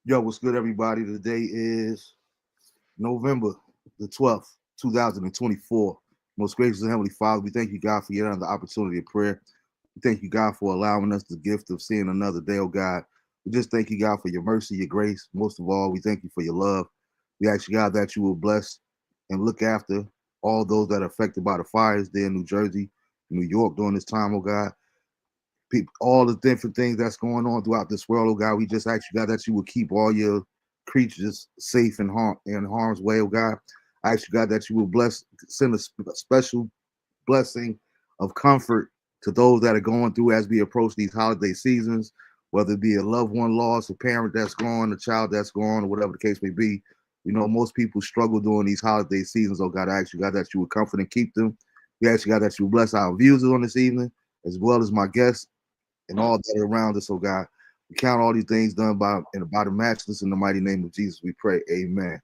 Yo, what's good, everybody? Today is November the 12th, 2024. Most gracious and Heavenly Father, we thank you, God, for yet another opportunity of prayer. We thank you, God, for allowing us the gift of seeing another day, oh God. We just thank you, God, for your mercy, your grace. Most of all, we thank you for your love. We ask you, God, that you will bless and look after all those that are affected by the fires there in New Jersey, New York during this time, oh God. People, all the different things that's going on throughout this world, oh God. We just ask you, God, that you will keep all your creatures safe and in harm's way, oh God. I ask you, God, that you will send a special blessing of comfort to those that are going through as we approach these holiday seasons, whether it be a loved one lost, a parent that's gone, a child that's gone, or whatever the case may be. You know, most people struggle during these holiday seasons. Oh God, I ask you, God, that you would comfort and keep them. We ask you, God, that you will bless our viewers on this evening, as well as my guests and all that are around us, oh God. We count all these things done by the matchless in the mighty name of Jesus. We pray, amen.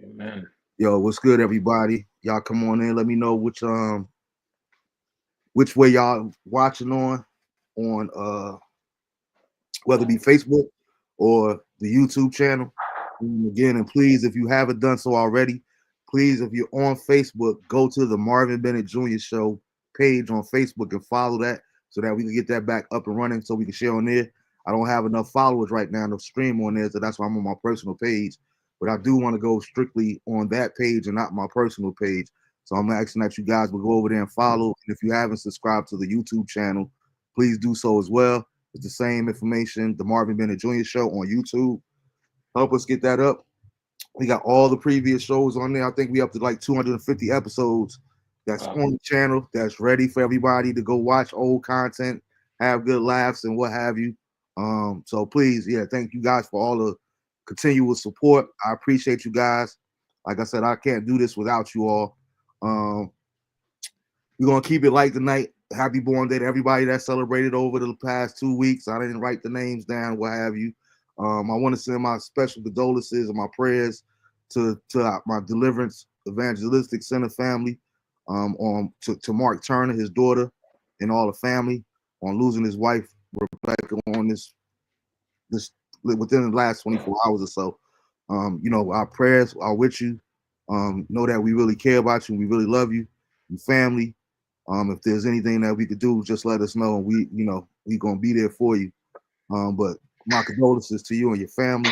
Amen. Yo, what's good, everybody? Y'all come on in. Let me know which way y'all watching on whether it be Facebook or the YouTube channel. And again, and please, if you haven't done so already, please, if you're on Facebook, go to the Marvin Bennett Jr. Show page on Facebook and follow that so that we can get that back up and running so we can share on there. I don't have enough followers right now to stream on there, so that's why I'm on my personal page. But I do want to go strictly on that page and not my personal page. So I'm asking that you guys will go over there and follow. And if you haven't subscribed to the YouTube channel, please do so as well. It's the same information, the Marvin Bennett Jr. Show on YouTube. Help us get that up. We got all the previous shows on there. I think we up to like 250 episodes that's Wow. on the channel that's ready for everybody to go watch old content, have good laughs and what have you. So please, yeah, thank you guys for all the continual support. I appreciate you guys. Like I said, I can't do this without you all. Um, we're gonna keep it light tonight. Happy born day to everybody that celebrated over the past 2 weeks. I didn't write the names down, what have you. I want to send my special condolences and my prayers to my Deliverance Evangelistic Center family, to Mark Turner, his daughter, and all the family on losing his wife Rebecca on this within the last 24 hours or so. You know, our prayers are with you. Know that we really care about you. We really love you, your family. If there's anything that we could do, just let us know, and we gonna be there for you. But my condolences to you and your family.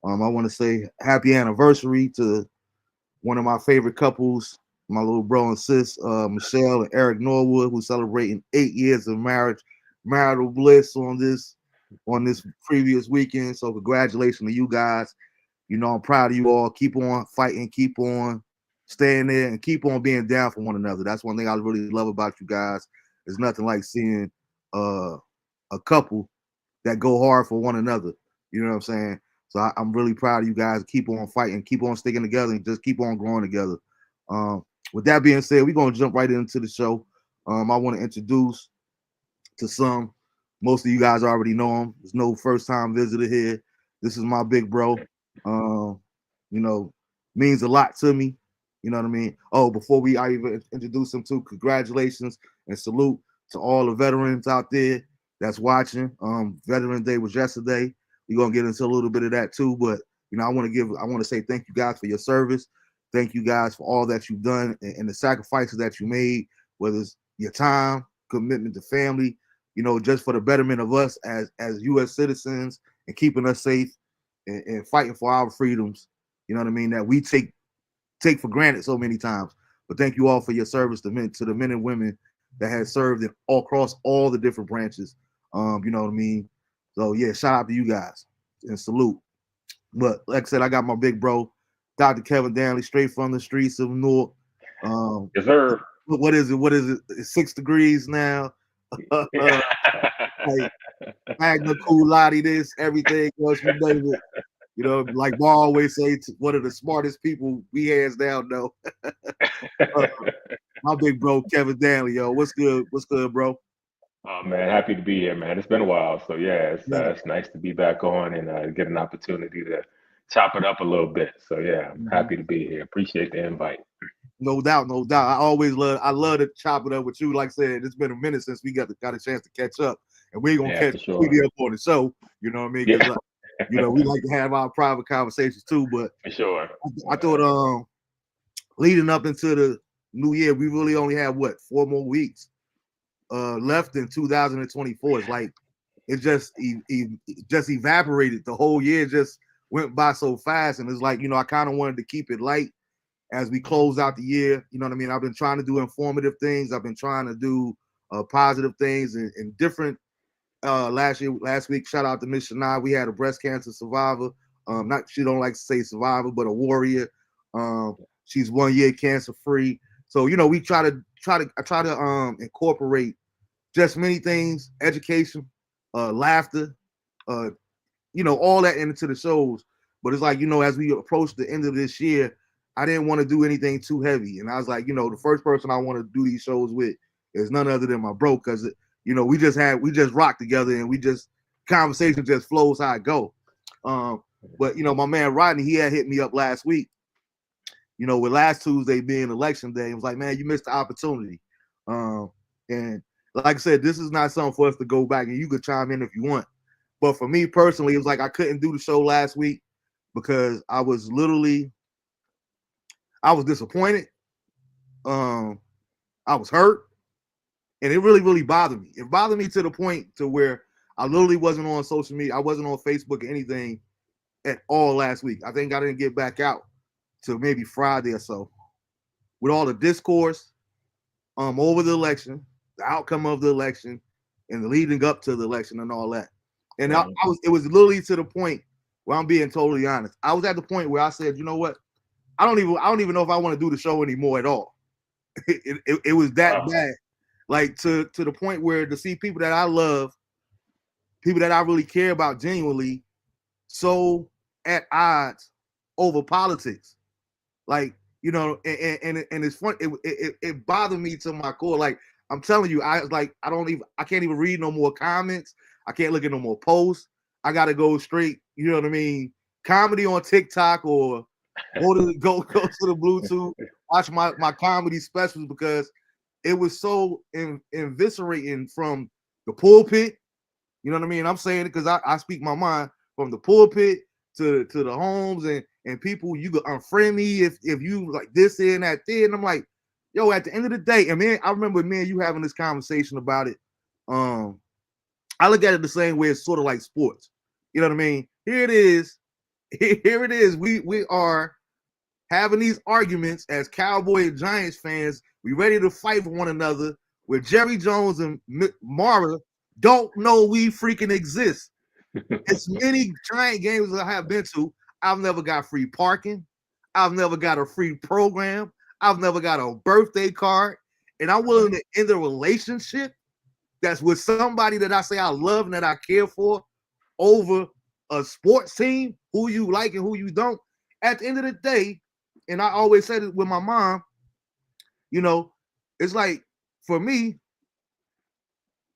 I want to say happy anniversary to one of my favorite couples, my little bro and sis, Michelle and Eric Norwood, who's celebrating 8 years of marital bliss on this previous weekend. So congratulations to you guys. You know, I'm proud of you all. Keep on fighting, keep on staying there, and keep on being down for one another. That's one thing I really love about you guys. There's nothing like seeing a couple that go hard for one another. You know what I'm saying? So I'm really proud of you guys. Keep on fighting, keep on sticking together, and just keep on growing together. With that being said, we're gonna jump right into the show. I want to introduce to some. Most of you guys already know him. There's no first time visitor here. This is my big bro. You know, means a lot to me. You know what I mean? Oh, before I even introduce him to, congratulations and salute to all the veterans out there that's watching. Veteran Day was yesterday. We're gonna get into a little bit of that too, but I want to say thank you guys for your service. Thank you guys for all that you've done and the sacrifices that you made, whether it's your time, commitment to family, just for the betterment of us as U.S. citizens and keeping us safe and fighting for our freedoms. You know what I mean? That we take for granted so many times. But thank you all for your service to the men and women that have served in all across all the different branches. You know what I mean? So yeah, shout out to you guys and salute. But like I said, I got my big bro, Dr. Kevin Danley, straight from the streets of Newark. Yes, sir. What is it? What is it? It's 6 degrees now. Like magna cum laude, this everything else you name it. Like Bar always say, one of the smartest people we hands down know. My big bro, Kevin Danley, yo. What's good? What's good, bro? Oh man, happy to be here, man. It's been a while, so yeah, Yeah. it's nice to be back on and get an opportunity to chop it up a little bit. So yeah, I'm Mhm. happy to be here. Appreciate the invite. No doubt, no doubt. I love to chop it up with you. Like I said, it's been a minute since we got a chance to catch up, and we ain't gonna Yeah, catch for sure. TV up on the show. You know what I mean? Because Yeah, We like to have our private conversations too. But For sure. I thought leading up into the new year, we really only have 4 more weeks left in 2024. It's like it just just evaporated. The whole year just went by so fast, and it's like I kind of wanted to keep it light as we close out the year. You know what I mean? I've been trying to do informative things. I've been trying to do positive things and different. Last week, shout out to Miss Shania. We had a breast cancer survivor. Not she don't like to say survivor, but a warrior. She's 1 year cancer free. So we try to incorporate just many things, education, laughter, all that into the shows. But it's like as we approach the end of this year, I didn't want to do anything too heavy, and I was like, the first person I want to do these shows with is none other than my bro, because we just rock together, and conversation just flows how it go. But my man Rodney, he had hit me up last week, with last Tuesday being election day. It was like, man, you missed the opportunity. And like I said, this is not something for us to go back, and you could chime in if you want. But for me personally, it was like I couldn't do the show last week because I was disappointed. I was hurt. And it really, really bothered me. It bothered me to the point to where I literally wasn't on social media. I wasn't on Facebook or anything at all last week. I think I didn't get back out till maybe Friday or so. With all the discourse over the election, the outcome of the election, and the leading up to the election and all that. And it was literally to the point where I'm being totally honest. I was at the point where I said, you know what? I don't even know if I want to do the show anymore at all. It was that bad. Like to the point where to see people that I love, people that I really care about genuinely, so at odds over politics. Like, and it's fun. It bothered me to my core. Like, I'm telling you, I can't even read no more comments. I can't look at no more posts. I gotta go straight, you know what I mean? Comedy on TikTok, or go to the Bluetooth, watch my comedy specials, because it was so eviscerating from the pulpit. You know what I mean? I'm saying it because I speak my mind, from the pulpit to the homes and people. You could unfriend me if you like this and that there. And I'm like, yo, at the end of the day, and man, I remember me and you having this conversation about it. I look at it the same way. It's sort of like sports. You know what I mean? Here it is. Here it is. We are having these arguments as Cowboy and Giants fans. We ready to fight for one another, where Jerry Jones and Mara don't know we freaking exist. As many Giant games I have been to, I've never got free parking. I've never got a free program. I've never got a birthday card. And I'm willing to end a relationship that's with somebody that I say I love and that I care for over a sports team, who you like and who you don't. At the end of the day, and I always said it with my mom, it's like, for me,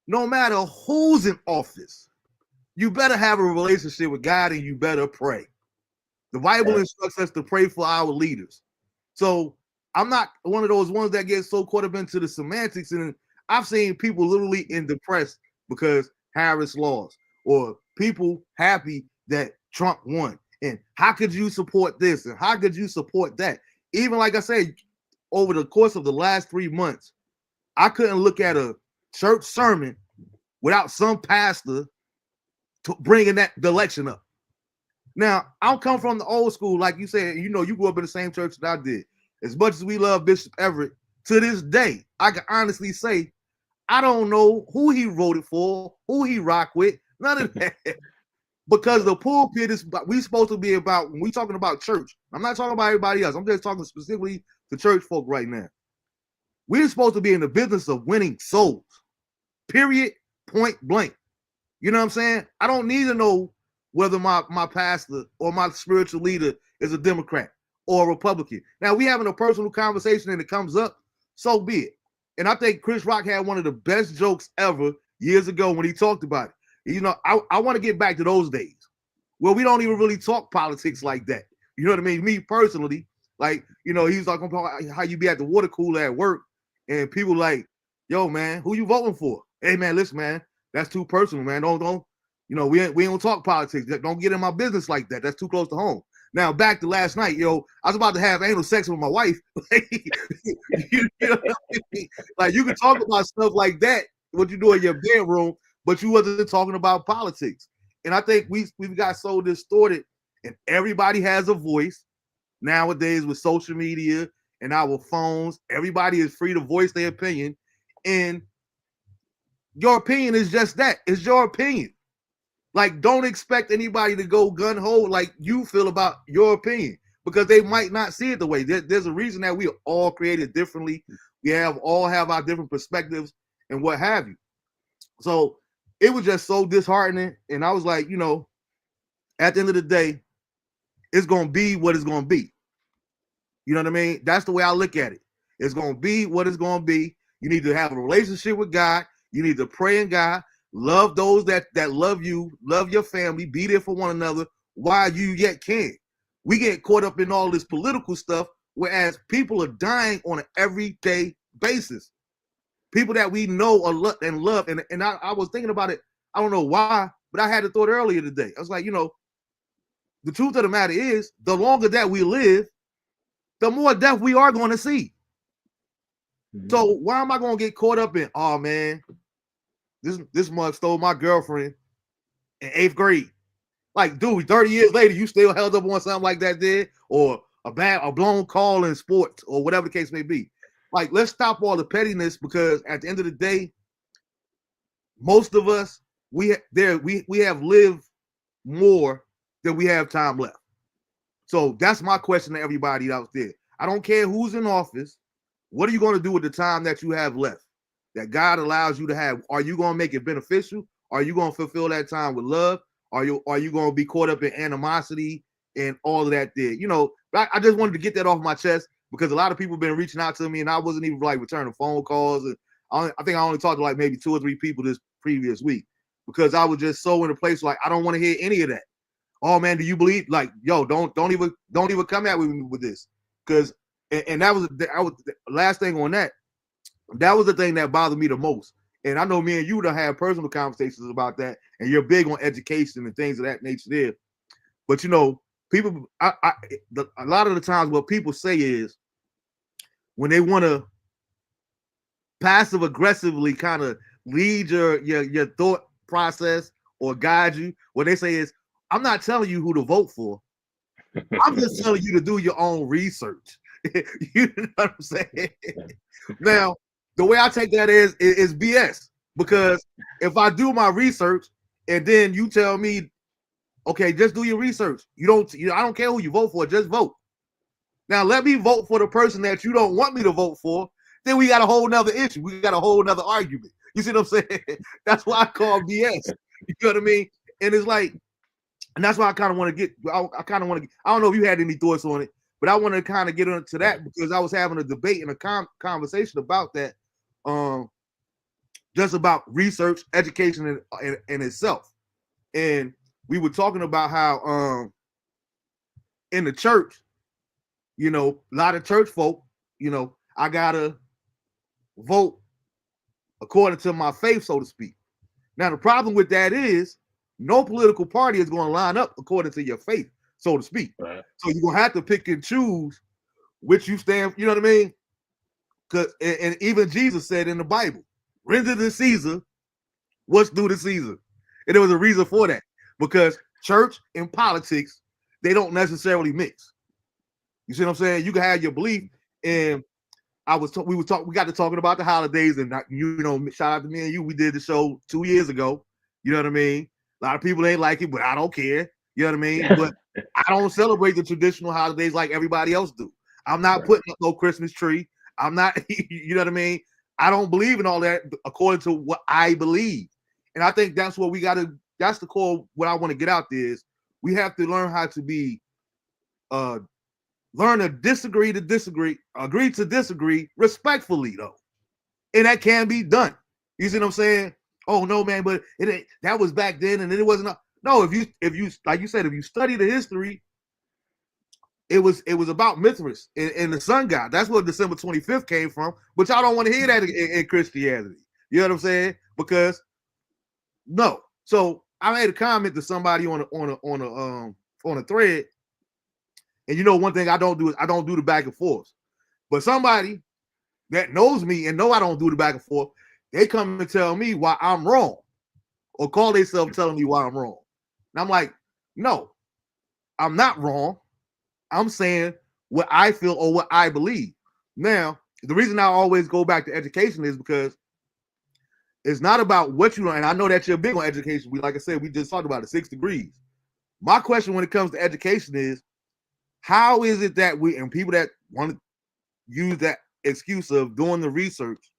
no matter who's in office, you better have a relationship with God and you better pray. The Bible instructs us to pray for our leaders. So I'm not one of those ones that get so caught up into the semantics. And I've seen people literally depressed because Harris lost, or people happy that Trump won. And how could you support this? And how could you support that? Even like I said, over the course of the last 3 months, I couldn't look at a church sermon without some pastor bringing the election up. Now, I come from the old school, like you said, you grew up in the same church that I did. As much as we love Bishop Everett, to this day, I can honestly say, I don't know who he voted for, who he rocked with, none of that. Because the pulpit is, we supposed to be about, when we talking about church, I'm not talking about everybody else. I'm just talking specifically to church folk right now. We're supposed to be in the business of winning souls. Period. Point blank. You know what I'm saying? I don't need to know whether my pastor or my spiritual leader is a Democrat or a Republican. Now, we having a personal conversation and it comes up, so be it. And I think Chris Rock had one of the best jokes ever years ago when he talked about it. I want to get back to those days where we don't even really talk politics like that. You know what I mean? Me personally, like, he was talking about how you be at the water cooler at work and people like, yo, man, who you voting for? Hey, man, listen, man, that's too personal, man. Don't We don't talk politics. Don't get in my business like that. That's too close to home. Now back to last night, I was about to have anal sex with my wife. you know what I mean? Like you can talk about stuff like that, what you do in your bedroom, but you wasn't talking about politics. And I think we've got so distorted, and everybody has a voice nowadays with social media and our phones. Everybody is free to voice their opinion, and your opinion is just that. It's your opinion. Like, don't expect anybody to go gun ho like you feel about your opinion, because they might not see it the way. There's a reason that we are all created differently. We all have our different perspectives and what have you. So it was just so disheartening. And I was like, at the end of the day, it's going to be what it's going to be. You know what I mean? That's the way I look at it. It's going to be what it's going to be. You need to have a relationship with God. You need to pray in God. Love those that love you, love your family, be there for one another while you yet can. We get caught up in all this political stuff, whereas people are dying on an everyday basis. People that we know and love. And I was thinking about it. I don't know why, but I had the thought earlier today. I was like, the truth of the matter is, the longer that we live, the more death we are going to see. Mm-hmm. So why am I going to get caught up in, oh man, this mug stole my girlfriend in 8th grade? Like, dude, 30 years later, you still held up on something like that there, or a blown call in sports, or whatever the case may be. Like, let's stop all the pettiness, because at the end of the day, most of us, we have lived more than we have time left. So that's my question to everybody out there. I don't care who's in office. What are you going to do with the time that you have left, that God allows you to have? Are you going to make it beneficial? Are you going to fulfill that time with love? Are you going to be caught up in animosity and all of that there? I just wanted to get that off my chest, because a lot of people have been reaching out to me, and I wasn't even like returning phone calls. And I think I only talked to like maybe 2 or 3 people this previous week, because I was just so in a place like I don't want to hear any of that. Oh man, do you believe? Like, yo, don't even come at me with this, because and that was the last thing on that. That was the thing that bothered me the most. And I know me and you done have personal conversations about that, and you're big on education and things of that nature there. But people, a lot of the times what people say is, when they want to passive aggressively kind of lead your thought process or guide you, what they say is, I'm not telling you who to vote for. I'm just telling you to do your own research. You know what I'm saying? Now, the way I take that is BS, because if I do my research and then you tell me, okay, just do your research. I don't care who you vote for, just vote. Now let me vote for the person that you don't want me to vote for. Then we got a whole nother issue. We got a whole nother argument. You see what I'm saying? That's why I call BS. You know what I mean? And it's like, and that's why I kind of want to get. I don't know if you had any thoughts on it, but I want to kind of get into that, because I was having a debate and a conversation about that, just about research, education in itself. And we were talking about how in the church, a lot of church folk, I gotta vote according to my faith, so to speak. Now the problem with that is, no political party is going to line up according to your faith, so to speak. Right. So you're going to have to pick and choose which you stand. You know what I mean? Because and even Jesus said in the Bible, render to Caesar what's due to Caesar. And there was a reason for that, because church and politics, they don't necessarily mix. You see what I'm saying? You can have your belief. And we got to talking about the holidays, and shout out to me and you. We did the show 2 years ago. You know what I mean? A lot of people ain't like it, but I don't care. You know what I mean? But I don't celebrate the traditional holidays like everybody else do. I'm not putting up no Christmas tree. I'm not, you know what I mean? I don't believe in all that according to what I believe. And I think that's what that's the core, what I want to get out there is, we have to learn how to be, learn to disagree, agree to disagree respectfully, though. And that can be done. You see what I'm saying? Oh no, man, but that was back then, and it wasn't. No, if you like you said, if you study the history, it was about Mithras and the sun god. That's where December 25th came from. But y'all don't want to hear that in Christianity. You know what I'm saying? Because no. So I made a comment to somebody on a thread, and you know one thing I don't do is I don't do the back and forth. But somebody that knows me and know I don't do the back and forth, they come and tell me why I'm wrong, or call themselves telling me why I'm wrong. And I'm like, no, I'm not wrong. I'm saying what I feel or what I believe. Now, the reason I always go back to education is because it's not about what you learn. And I know that you're big on education. Like I said, we just talked about it, 6 degrees. My question when it comes to education is, how is it that we, and people that want to use that excuse of doing the research,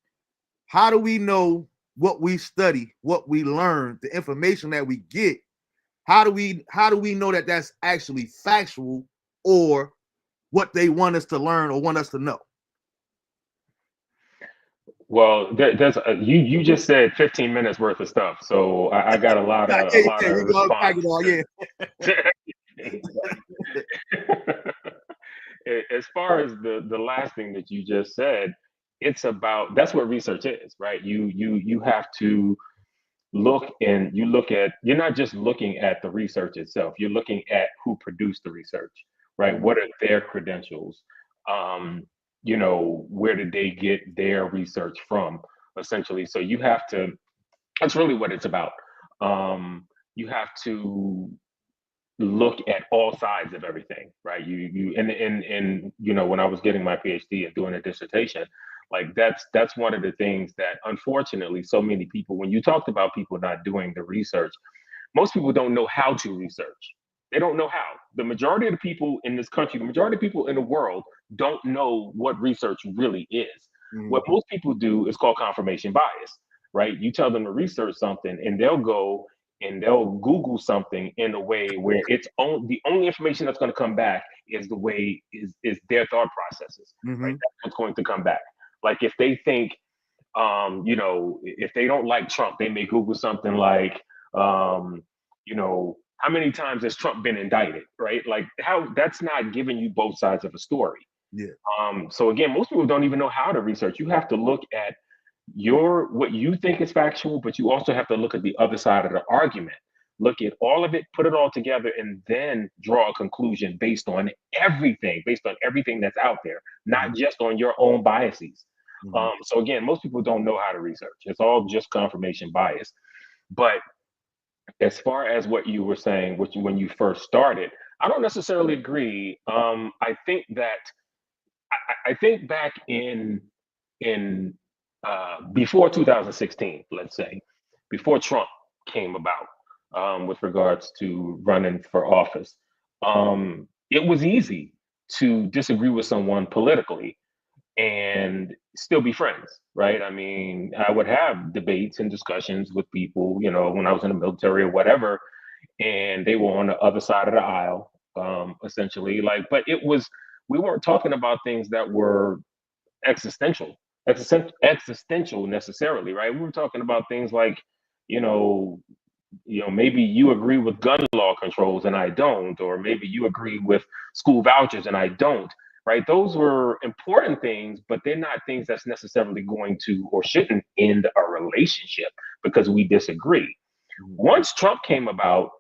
how do we know what we study, what we learn, the information that we get? How do we know that that's actually factual or what they want us to learn or want us to know? Well, you just said 15 minutes worth of stuff, so I got a lot of Yeah, yeah, you go response. unpack it all, yeah. As far as the last thing that you just said, it's about that's what research is, right? You have to look at you're not just looking at the research itself, you're looking at who produced the research, right? What are their credentials? um where did they get their research from, essentially? So you have to, that's really what it's about. You have to look at all sides of everything, right? And when I was getting my PhD and doing a dissertation, like that's one of the things that unfortunately so many people, when you talked about people not doing the research, most people don't know how to research. They don't know how. The majority of the people in this country, the majority of people in the world don't know what research really is. What Mhm. most people do is called confirmation bias, right? You tell them to research something and they'll go and they'll Google something in a way where the only information that's going to come back is the way is their thought processes, right? Mhm. That's what's going to come back. Like if they think if they don't like Trump, they may Google something like, how many times has Trump been indicted, right? Like how that's not giving you both sides of a story. Yeah. So again, most people don't even know how to research. You have to look at what you think is factual, but you also have to look at the other side of the argument. Look at all of it, put it all together, and then draw a conclusion based on everything that's out there, Mhm. not just on your own biases. Mhm. So again, most people don't know how to research. It's all just confirmation bias. But as far as what you were saying, when you first started, I don't necessarily agree. I think that I think back in before 2016, let's say, before Trump came about, with regards to running for office, it was easy to disagree with someone politically and still be friends, right? I mean, I would have debates and discussions with people, when I was in the military or whatever, and they were on the other side of the aisle, essentially. Like, but we weren't talking about things that were existential, existential necessarily, right? We were talking about things like, you know, maybe you agree with gun law controls and I don't, or maybe you agree with school vouchers and I don't, right? Those were important things, but they're not things that's necessarily going to or shouldn't end a relationship because we disagree. Mhm. Once Trump came about,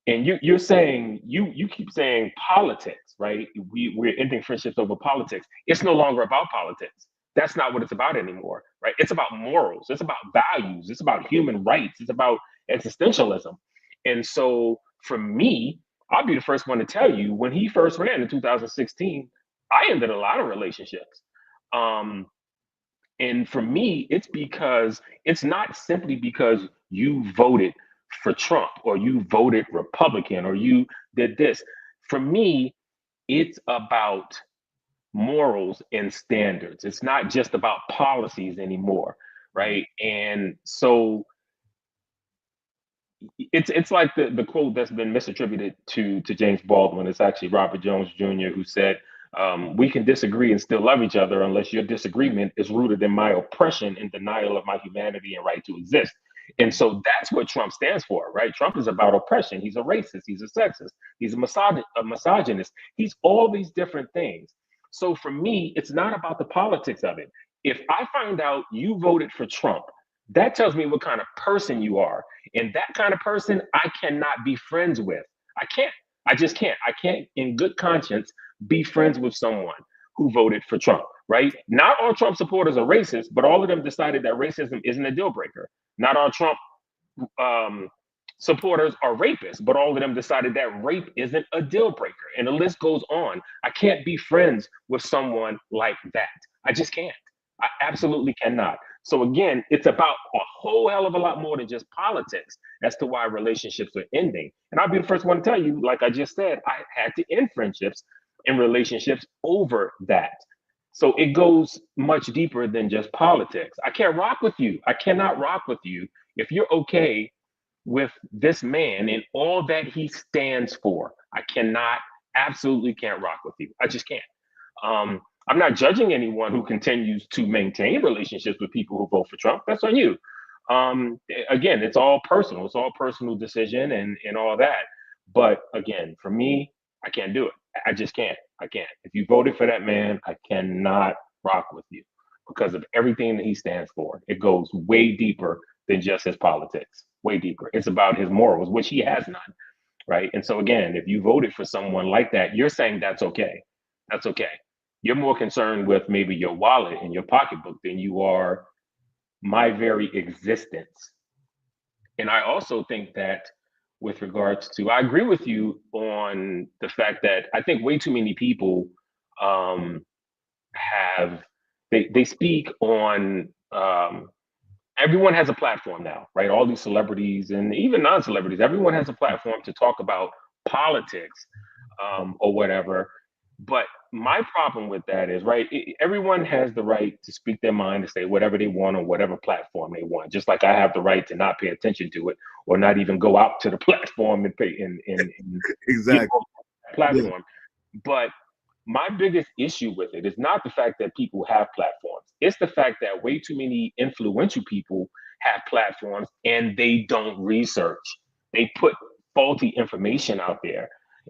and you're saying you keep saying politics, right? We're ending friendships over politics. It's no longer about politics. That's not what it's about anymore, right? It's about morals. It's about values. It's about human rights. It's about existentialism. And so for me, I'll be the first one to tell you, when he first ran in 2016, I ended a lot of relationships. Um, and for me, it's not simply because you voted for Trump or you voted Republican or you did this. For me, it's about morals and standards. It's not just about policies anymore, Mhm. right? And so it's like the quote that's been misattributed to James Baldwin. It's actually Robert Jones Jr. who said, "We can disagree and still love each other unless your disagreement is rooted in my oppression and denial of my humanity and right to exist." And so that's what Trump stands for, right? Trump is about oppression. He's a racist. He's a sexist. He's a misogynist. He's all these different things. So for me, it's not about the politics of it. If I find out you voted for Trump, That tells me what kind of person you are. And that kind of person I cannot be friends with. I can't. I just can't. I can't, in good conscience, be friends with someone who voted for Trump, right? Not all Trump supporters are racist, but all of them decided that racism isn't a deal breaker. Not all Trump um, supporters are rapists, but all of them decided that rape isn't a deal breaker. And the list goes on. I can't be friends with someone like that. I just can't. I absolutely cannot. So again, it's about a whole hell of a lot more than just politics as to why relationships are ending. And I'll be the first one to tell you, like I just said, I had to end friendships and relationships over that. So it goes much deeper than just politics. I can't rock with you. I cannot rock with you if you're okay with this man and all that he stands for. I cannot, absolutely can't rock with you. I just can't. I'm not judging anyone who continues to maintain relationships with people who vote for Trump. That's on you. Again, it's all personal. It's all personal decision and all that. But again, for me, I can't do it. I just can't. I can't. If you voted for that man, I cannot rock with you because of everything that he stands for. It goes way deeper than just his politics. Way deeper. It's about his morals, which he has none, right? And so again, if you voted for someone like that, you're saying that's okay. That's okay. You're more concerned with maybe your wallet and your pocketbook than you are my very existence. And I also think that with regards to, I agree with you on the fact that I think way too many people um, have, they speak on, everyone has a platform now, right? All these celebrities and even non-celebrities, everyone has a platform to talk about politics or whatever. But my problem with that is, right, everyone has the right to speak their mind, to say whatever they want on whatever platform they want. Just like I have the right to not pay attention to it or not even go out to the platform and pay and get Exactly. on that Yeah. platform. But my biggest issue with it is not the fact that people have platforms. It's the fact that way too many influential people have platforms and they don't research. They put faulty information out there.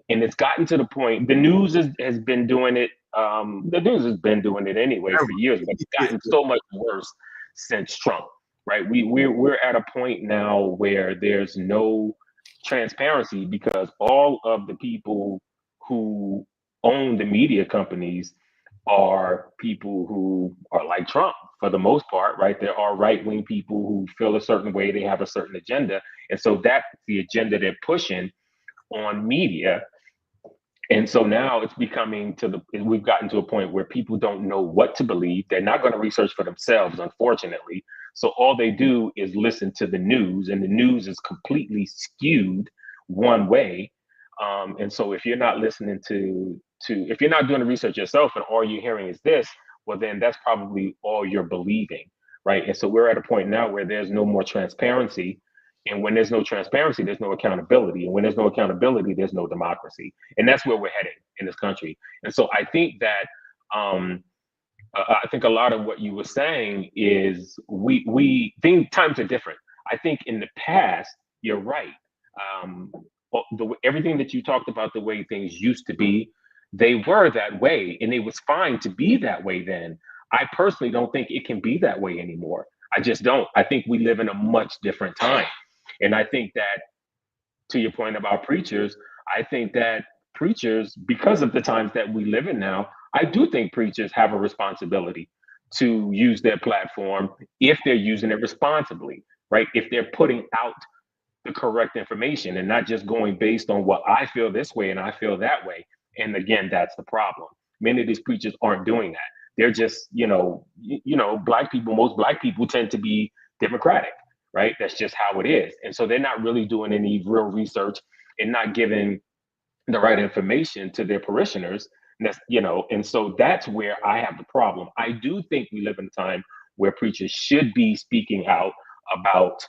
And it's gotten to the point, the news has been doing it. The news has been doing it anyway for years, but it's Yeah. gotten so much worse since Trump, right? We're at a point now where there's no transparency because all of the people who own the media companies are people who are like Trump for the most part, right? There are right wing people who feel a certain way, they have a certain agenda. And so that's the agenda they're pushing on media. And so now it's becoming to the, we've gotten to a point where people don't know what to believe. They're not going to research for themselves, unfortunately. So all they do is listen to the news, and the news is completely skewed one way. And so if you're not listening if you're not doing the research yourself and all you're hearing is this, well, then that's probably all you're believing, right? And so we're at a point now where there's no more transparency. And when there's no transparency, there's no accountability. And when there's no accountability, there's no democracy. And that's where we're headed in this country. And so I think that um, I think a lot of what you were saying is we think times are different. I think in the past, you're right. Um, everything that you talked about, the way things used to be, they were that way, and it was fine to be that way then. I personally don't think it can be that way anymore. I just don't. I think we live in a much different time. And I think that, to your point about preachers, I think that preachers, because of the times that we live in now, I do think preachers have a responsibility to use their platform if they're using it responsibly, right? If they're putting out the correct information and not just going based on what I feel this way and I feel that way. And again, that's the problem. Many of these preachers aren't doing that. They're just, black people, most black people tend to be democratic, right? That's just how it is. And so they're not really doing any real research and not giving the right information to their parishioners. And so that's where I have the problem. I do think we live in a time where preachers should be speaking out about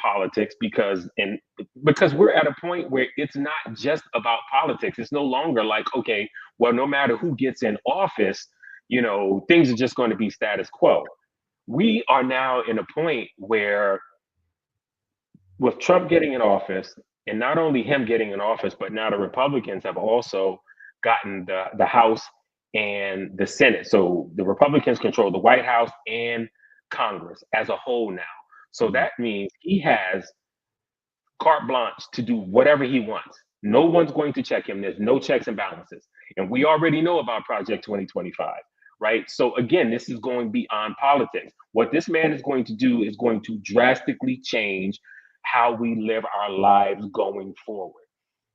politics because we're at a point where it's not just about politics. It's no longer like, okay, well, no matter who gets in office, things are just going to be status quo. We are now in a point where, with Trump getting in office, and not only him getting in office, but now the Republicans have also gotten the House and the Senate. So the Republicans control the White House and Congress as a whole now. So that means he has carte blanche to do whatever he wants. No one's going to check him. There's no checks and balances. And we already know about Project 2025, right? So again, this is going beyond politics. What this man is going to do is going to drastically change how we live our lives going forward,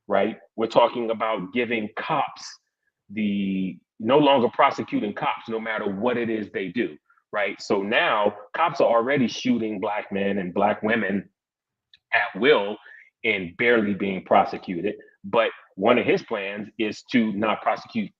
right? We're talking about giving cops the no longer prosecuting cops no matter what it is they do, right? So now cops are already shooting black men and black women at will and barely being prosecuted. But one of his plans is to not prosecute,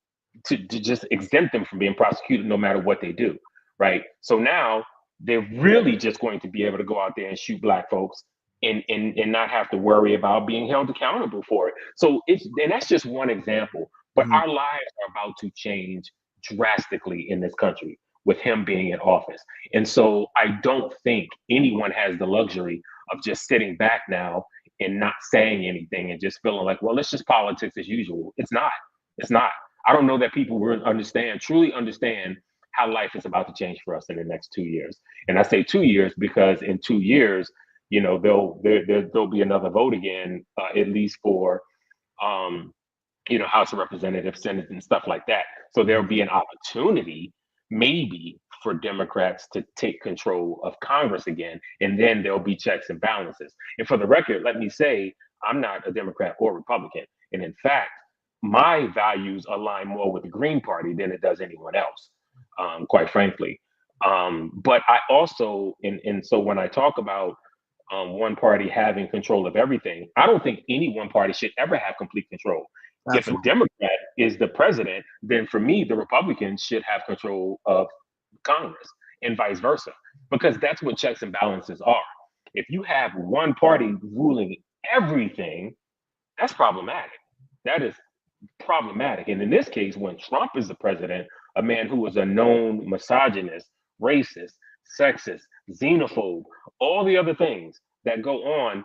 to just exempt them from being prosecuted no matter what they do, right? So now they're really just going to be able to go out there and shoot black folks and not have to worry about being held accountable for it. So and that's just one example. But our lives are about to change drastically in this country with him being in office. And so I don't think anyone has the luxury of just sitting back now and not saying anything and just feeling like, well, it's just politics as usual. It's not. It's not. I don't know that people will truly understand how life is about to change for us in the next 2 years. And I say 2 years because in 2 years, there'll be another vote again, at least for House of Representatives, Senate, and stuff like that. So there'll be an opportunity, maybe, for Democrats to take control of Congress again, and then there'll be checks and balances. And for the record, let me say, I'm not a Democrat or Republican. And in fact, my values align more with the Green Party than it does anyone else, quite frankly. But I also, and so when I talk about one party having control of everything, I don't think any one party should ever have complete control. If a Democrat is the president, then for me, the Republicans should have control of Congress and vice versa, because that's what checks and balances are. If you have one party ruling everything, that's problematic. That is problematic. And in this case, when Trump is the president, a man who is a known misogynist, racist, sexist, xenophobe, all the other things that go on,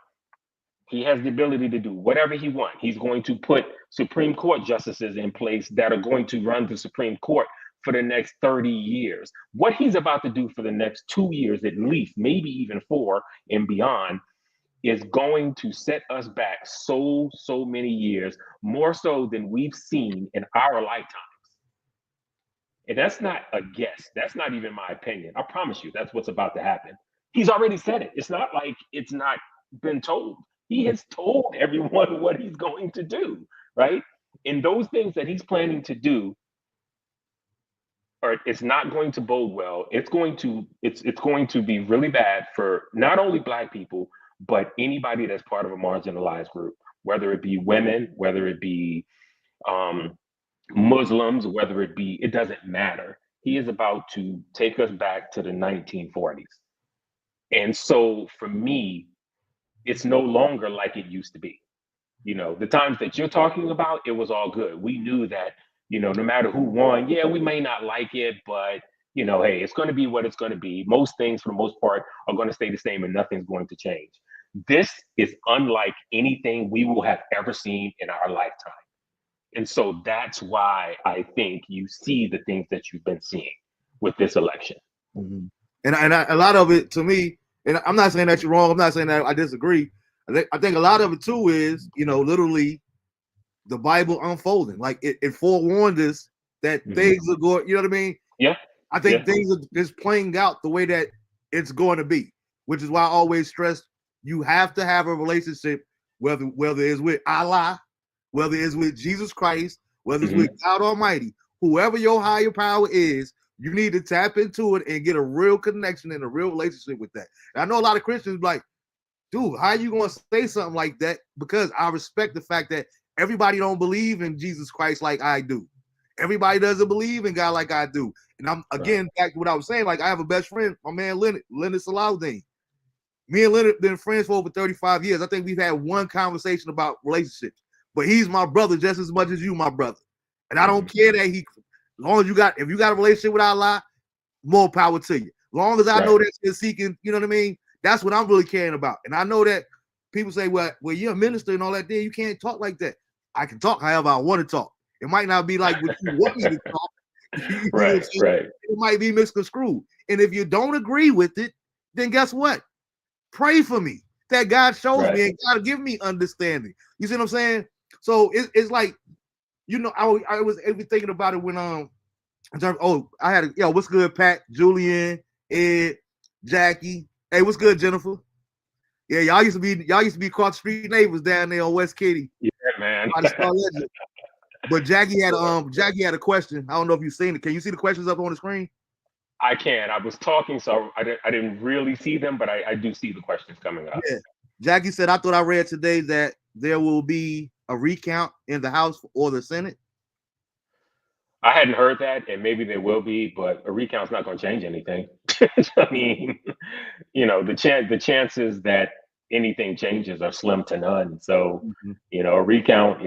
he has the ability to do whatever he wants. He's going to put Supreme Court justices in place that are going to run the Supreme Court for the next 30 years. What he's about to do for the next 2 years, at least, maybe even 4 and beyond, is going to set us back so many years, more so than we've seen in our lifetimes. And that's not a guess. That's not even my opinion. I promise you, that's what's about to happen. He's already said it. It's not like it's not been told. He has told everyone what he's going to do, right? And those things that he's planning to do, or it's not going to bode well. It's going to be really bad for not only Black people, but anybody that's part of a marginalized group, whether it be women, whether it be Muslims, whether it doesn't matter. He is about to take us back to the 1940s. And so for me, it's no longer like it used to be. The times that you're talking about, it was all good. We knew that, no matter who won, yeah, we may not like it, but, hey, it's going to be what it's going to be. Most things, for the most part, are going to stay the same and nothing's going to change. This is unlike anything we will have ever seen in our lifetime. And so that's why I think you see the things that you've been seeing with this election. Mm-hmm. And a lot of it, to me, and I'm not saying that you're wrong. I'm not saying that I disagree. I think a lot of it too is, literally the Bible unfolding. Like it forewarned us that things are going, you know what I mean? Yeah. I think things are just playing out the way that it's going to be, which is why I always stress you have to have a relationship, whether it's with Allah, whether it's with Jesus Christ, whether it's with God Almighty, whoever your higher power is, you need to tap into it and get a real connection and a real relationship with that. And I know a lot of Christians like, dude, how are you going to say something like that? Because I respect the fact that everybody don't believe in Jesus Christ like I do. Everybody doesn't believe in God like I do. And I'm, again, back to what I was saying, like I have a best friend, my man Leonard Salahuddin. Me and Leonard been friends for over 35 years. I think we've had one conversation about relationships. But he's my brother just as much as you, my brother. And I don't care that as long as if you got a relationship with Allah, more power to you. As long as I know that you're seeking, you know what I mean? That's what I'm really caring about. And I know that people say, well, you're a minister and all that there. You can't talk like that. I can talk however I want to talk. It might not be like what you want me to talk. Right. It might be misconstrued. And if you don't agree with it, then guess what? pray for me that God shows Right. me and God give me understanding. You see what I'm saying? So it's like, I was even thinking about it when I had what's good, Pat, Julian, Ed, Jackie. Hey, what's good, Jennifer? Yeah, y'all used to be across the street neighbors down there on West Katy. Yeah, man. By the Star Legend. But Sure. Jackie had a question. I don't know if you've seen it. Can you see the questions up on the screen? I can. I was talking, so I didn't really see them, but I do see the questions coming up. Yeah. Jackie said, I thought I read today that there will be a recount in the House or the Senate. I hadn't heard that, and maybe there will be, but a recount's not going to change anything. I mean, the chances that anything changes are slim to none. So, Mhm. a recount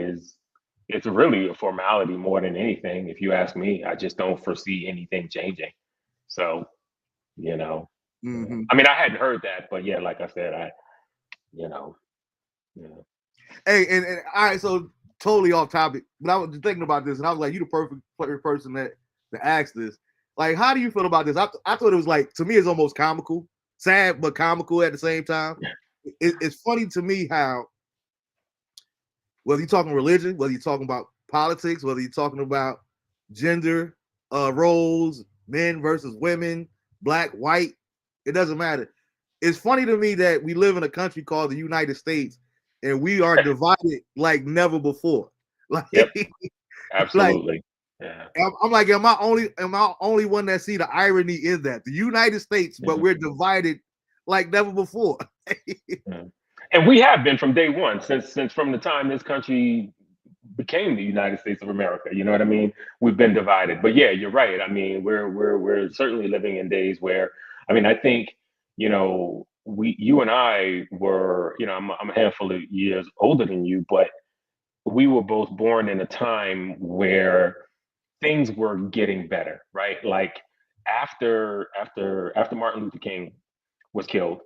it's really a formality more than anything. If you ask me, I just don't foresee anything changing. So, you know, Mm-hmm. I mean, I hadn't heard that, but yeah, like I said, you know, yeah. Hey, and all right, so totally off topic, but I was thinking about this, and I was like, "You the perfect person to ask this. Like, how do you feel about this?" I thought it was like, to me, it's almost comical, sad but comical at the same time. It's funny to me how, whether you're talking religion, whether you're talking about politics, whether you're talking about gender roles, men versus women, black, white, it doesn't matter. It's funny to me that we live in a country called the United States and we are divided like never before. Like, Yep, like absolutely. Yeah. I'm like, am I only one that see the irony in that the United States, but Yeah. we're divided like never before. Yeah. And we have been from day one, since from the time this country became the United States of America. You know what I mean? We've been divided. But yeah, you're right. I mean, we're certainly living in days where, I mean, I think, you and I were, I'm a handful of years older than you, but we were both born in a time where things were getting better, right? Like after Martin Luther King was killed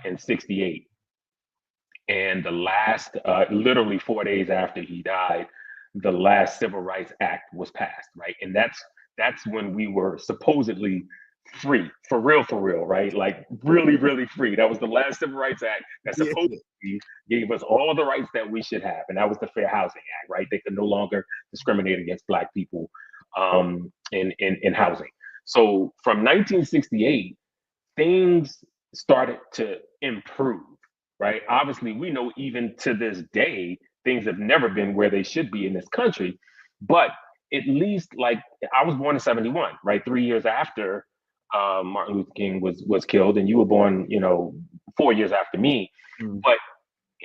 in '68, and the last, literally 4 days after he died, the last Civil Rights Act was passed, right? And that's when we were supposedly free, for real, right? Like really, really free. That was the last Civil Rights Act that Yeah. supposedly gave us all the rights that we should have, and that was the Fair Housing Act, right? They could no longer discriminate against Black people in housing. So from 1968, things started to improve, right? Obviously, we know even to this day, things have never been where they should be in this country. But at least, like, I was born in '71, right? 3 years after Martin Luther King was killed, and you were born, 4 years after me. Mm. But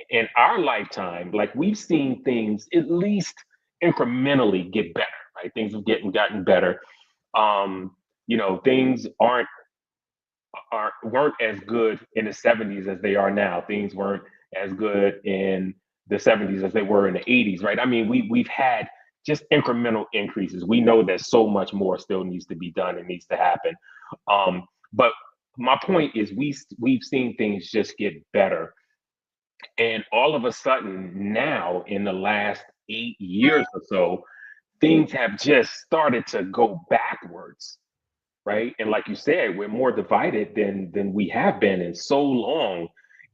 in our lifetime, like we've seen things at least incrementally get better, right? Things have gotten better. Things weren't as good in the '70s as they are now. Things weren't as good in the '70s as they were in the '80s, right? I mean, we've had just incremental increases. We know that so much more still needs to be done and needs to happen. But my point is, we've seen things just get better, and all of a sudden now, in the last 8 years or so, things have just started to go backwards, right? And like you said, we're more divided than we have been in so long.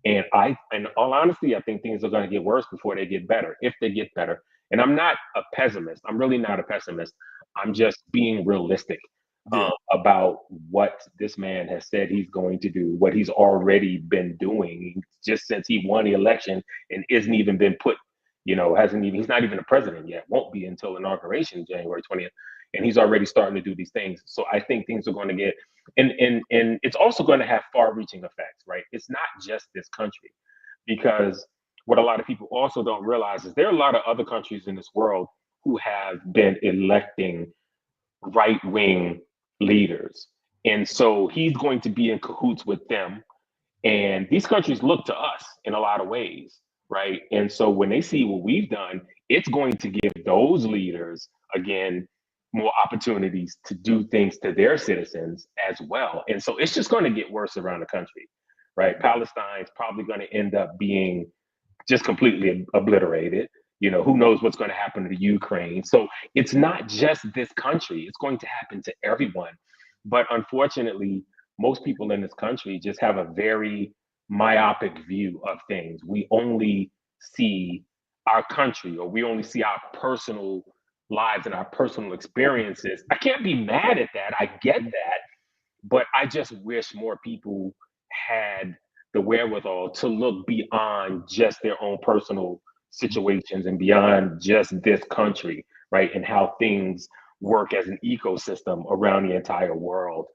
And in all honesty, I think things are going to get worse before they get better, if they get better. And I'm not a pessimist. I'm really not a pessimist. I'm just being realistic Yeah. about what this man has said he's going to do, what he's already been doing just since he won the election and isn't even been put, hasn't even, he's not even a president yet, won't be until inauguration, January 20th. And he's already starting to do these things. So I think things are going to get, and it's also going to have far-reaching effects, right? It's not just this country, because what a lot of people also don't realize is there are a lot of other countries in this world who have been electing right-wing leaders, and so he's going to be in cahoots with them. And these countries look to us in a lot of ways, right? And so when they see what we've done, it's going to give those leaders, again, more opportunities to do things to their citizens as well. And so it's just going to get worse around the country, right? Palestine's probably going to end up being just completely obliterated. Who knows what's going to happen to Ukraine? So it's not just this country, it's going to happen to everyone. But unfortunately, most people in this country just have a very myopic view of things. We only see our country, or we only see our personal lives and our personal experiences. I can't be mad at that. I get that, but I just wish more people had the wherewithal to look beyond just their own personal situations and beyond just this country, right? And how things work as an ecosystem around the entire world.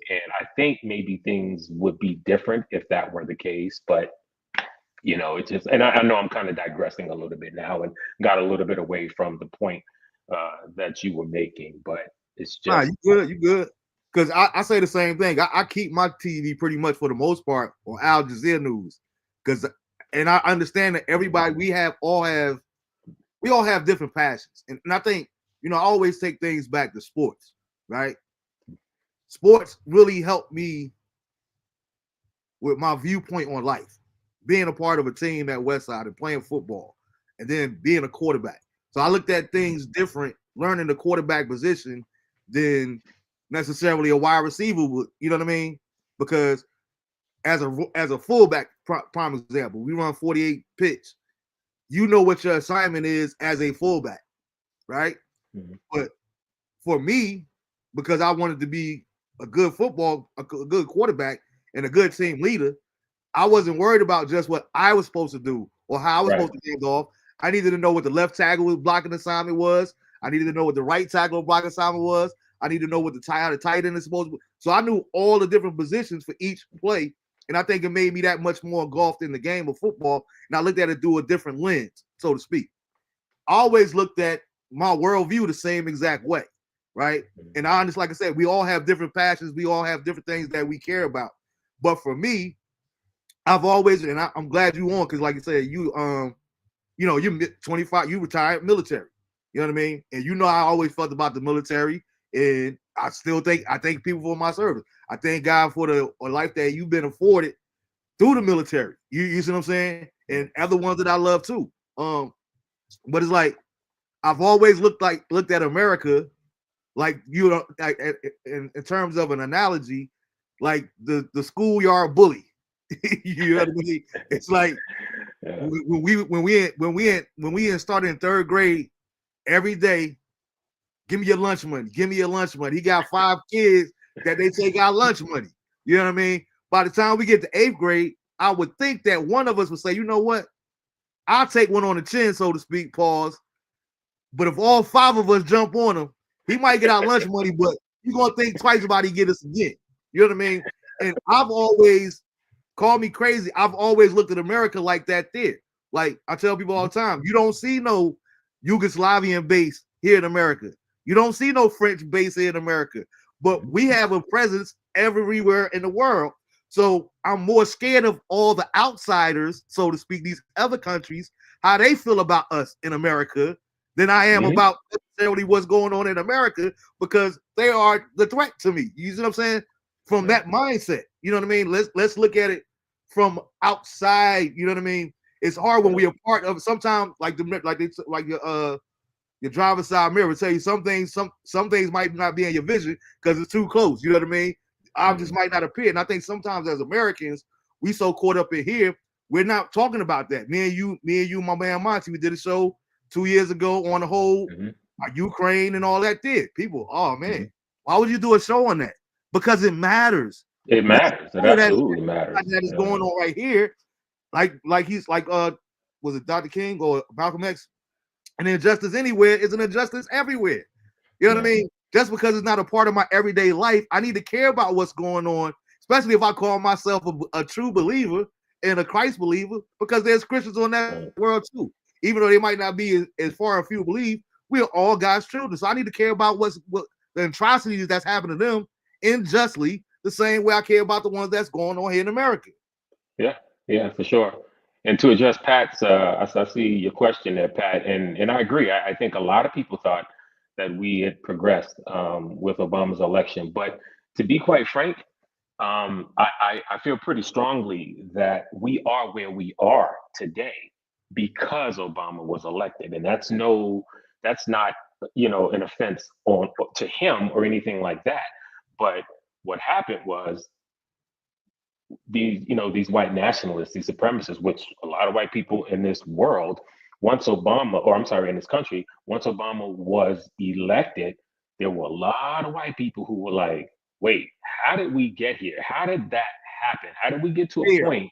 And I think maybe things would be different if that were the case. But it's just, and I know I'm kind of digressing a little bit now and got a little bit away from the point that you were making, but it's Nah, just, you good, you good. Because I say the same thing. I keep my TV pretty much for the most part on Al Jazeera News. Because and I understand that everybody we all have different passions. And I think, I always take things back to sports, right? Sports really helped me with my viewpoint on life. Being a part of a team at Westside and playing football and then being a quarterback. So I looked at things different, learning the quarterback position than necessarily a wide receiver would, you know what I mean? Because as a fullback, prime example, we run 48 pitch. You know what your assignment is as a fullback, right? Mhm. But for me, because I wanted to be a good good quarterback and a good team leader, I wasn't worried about just what I was supposed to do or how I was Right. supposed to get off. I needed to know what the left tackle blocking assignment was. I needed to know what the right tackle blocking assignment was. I needed to know what how the tight end is supposed to be. So I knew all the different positions for each play. And I think it made me that much more engulfed in the game of football. And I looked at it through a different lens, so to speak. I always looked at my worldview the same exact way, right? And I honestly, like I said, we all have different passions. We all have different things that we care about. But for me, I've always, and I'm glad you on, because like you said, you're 25, you retired military. You know what I mean? And I always felt about the military, and I thank people for my service. I thank God for the life that you've been afforded through the military. You see what I'm saying? And other ones that I love too. But it's like I've always looked at America like like in terms of an analogy, like the schoolyard bully. You know what I mean? It's like Yeah. when we started in third grade, every day, give me your lunch money, give me your lunch money. He got 5 kids that they take out lunch money. You know what I mean? By the time we get to 8th grade, I would think that one of us would say, you know what? I'll take one on the chin, so to speak, pause. But if all 5 of us jump on him, he might get our lunch money, but you're gonna think twice about he get us again. You know what I mean? And I've always, call me crazy, I've always looked at America like that there. Like I tell people all the time, you don't see no Yugoslavian base here in America. You don't see no French base here in America. But we have a presence everywhere in the world. So I'm more scared of all the outsiders, so to speak, these other countries, how they feel about us in America, than I am Mhm. about necessarily what's going on in America, because they are the threat to me. You see what I'm saying? From Right. that mindset, you know what I mean? Let's look at it from outside. You know what I mean? It's hard when Right. we are part of. Sometimes, like your driver's side mirror will tell you some things might not be in your vision because it's too close. You know what I mean? Objects might not appear. And I think sometimes as Americans, we so caught up in here, we're not talking about that. Me and you, my man Monty, we did a show 2 years ago on the whole Mhm. Ukraine and all that did. People, oh man, Mhm. why would you do a show on that? Because it matters. It Not matters. It only that absolutely matters. that is Yeah. going on right here, like he's like was it Dr. King or Malcolm X? An injustice anywhere is an injustice everywhere. You know what I Yeah. mean? Just because it's not a part of my everyday life, I need to care about what's going on, especially if I call myself a true believer and a Christ believer, because there's Christians on that Right. world too. Even though they might not be as far as few believe, we are all God's children. So I need to care about what the atrocities that's happening to them unjustly, the same way I care about the ones that's going on here in America. Yeah. Yeah, for sure. And to address Pat's, I see your question there, Pat, and I agree. I think a lot of people thought that we had progressed with Obama's election, but to be quite frank, I feel pretty strongly that we are where we are today because Obama was elected, and that's not an offense on to him or anything like that. But what happened was these white nationalists, these supremacists, which a lot of white people in this world, in this country, once Obama was elected, there were a lot of white people who were like, wait, how did we get here? How did that happen? How did we get to a Here. point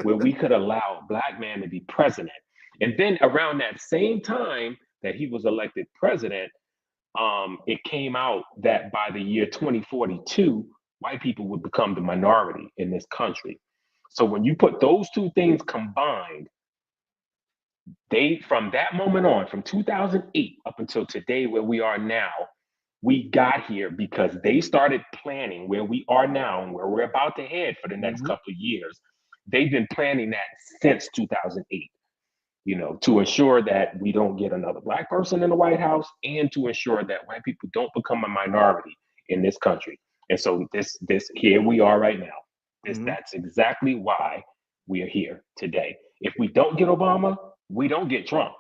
where we could allow a black man to be president? And then around that same time that he was elected president, it came out that by the year 2042, white people would become the minority in this country. So when you put those two things combined, from that moment on, from 2008 up until today, where we are now, we got here because they started planning where we are now and where we're about to head for the next couple of years. They've been planning that since 2008. To ensure that we don't get another black person in the White House, and to ensure that white people don't become a minority in this country. And so this here we are right now. That's exactly why we are here today. If we don't get Obama, we don't get Trump.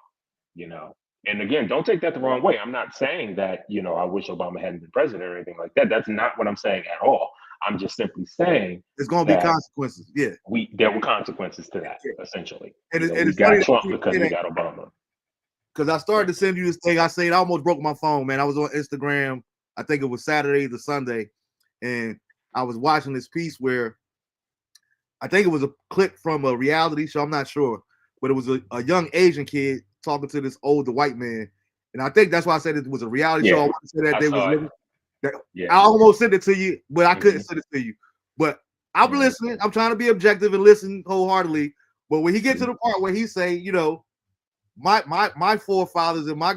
And again, don't take that the wrong way. I'm not saying that, I wish Obama hadn't been president or anything like that. That's not what I'm saying at all. I'm just simply saying there's going to be consequences. Yeah, there were consequences to that, essentially. And we got Trump because we got Obama. Because I started to send you this thing. I said I almost broke my phone, man. I was on Instagram. I think it was Saturday to Sunday, and I was watching this piece where I think it was a clip from a reality show. I'm not sure, but it was a young Asian kid talking to this older white man, and I think that's why I said it was a reality show. I want to say that they was living. I almost sent it to you, but I couldn't send it to you. But I'm listening. I'm trying to be objective and listen wholeheartedly. But when he gets to the part where he say, my forefathers and my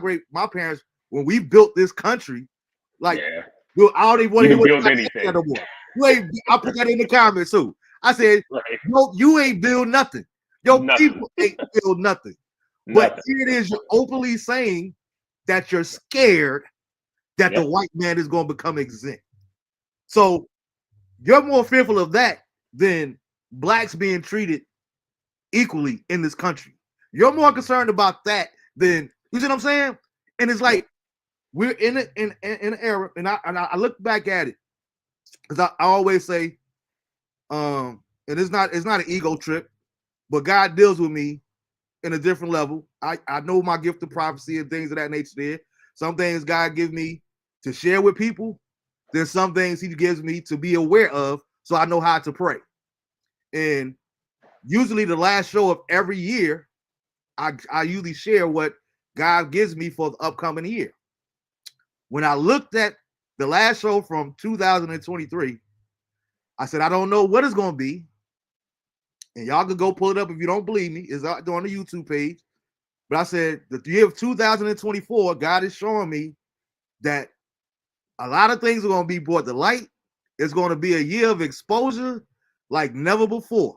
parents, when we built this country, like, I don't even want to build anything. No more. I put that in the comments too. I said, no, you ain't build nothing. People ain't build nothing. But here it is, you're openly saying that you're scared that the white man is going to become exempt. So you're more fearful of that than blacks being treated equally in this country. You're more concerned about that than, you see what I'm saying? And it's like, we're in an era, and I look back at it, because I always say, and it's not an ego trip, but God deals with me in a different level. I know my gift of prophecy and things of that nature there. Some things God gives me to share with people. There's some things he gives me to be aware of, so I know how to pray. And usually the last show of every year, I usually share what God gives me for the upcoming year. When I looked at the last show from 2023, I said, I don't know what it's going to be. And y'all can go pull it up if you don't believe me. It's out there on the YouTube page. But I said, the year of 2024, God is showing me that a lot of things are going to be brought to light. It's going to be a year of exposure like never before.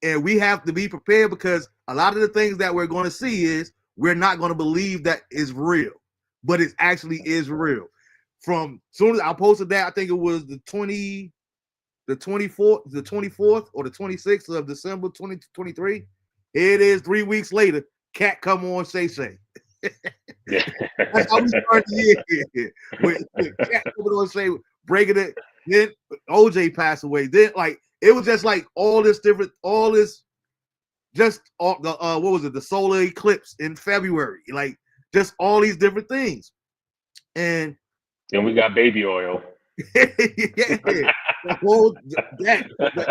And we have to be prepared, because a lot of the things that we're going to see is we're not going to believe that is real, but it actually is real. From soon as I posted that, I think it was the 24th or the 26th of December 2023. Here it is 3 weeks later. Cat come on, Shay. That's how we started the year. With Cat coming on, Shay, breaking it. Then OJ passed away. Then it was just like all this, just all the what was it? The solar eclipse in February. Like just all these different things. And we got baby oil. that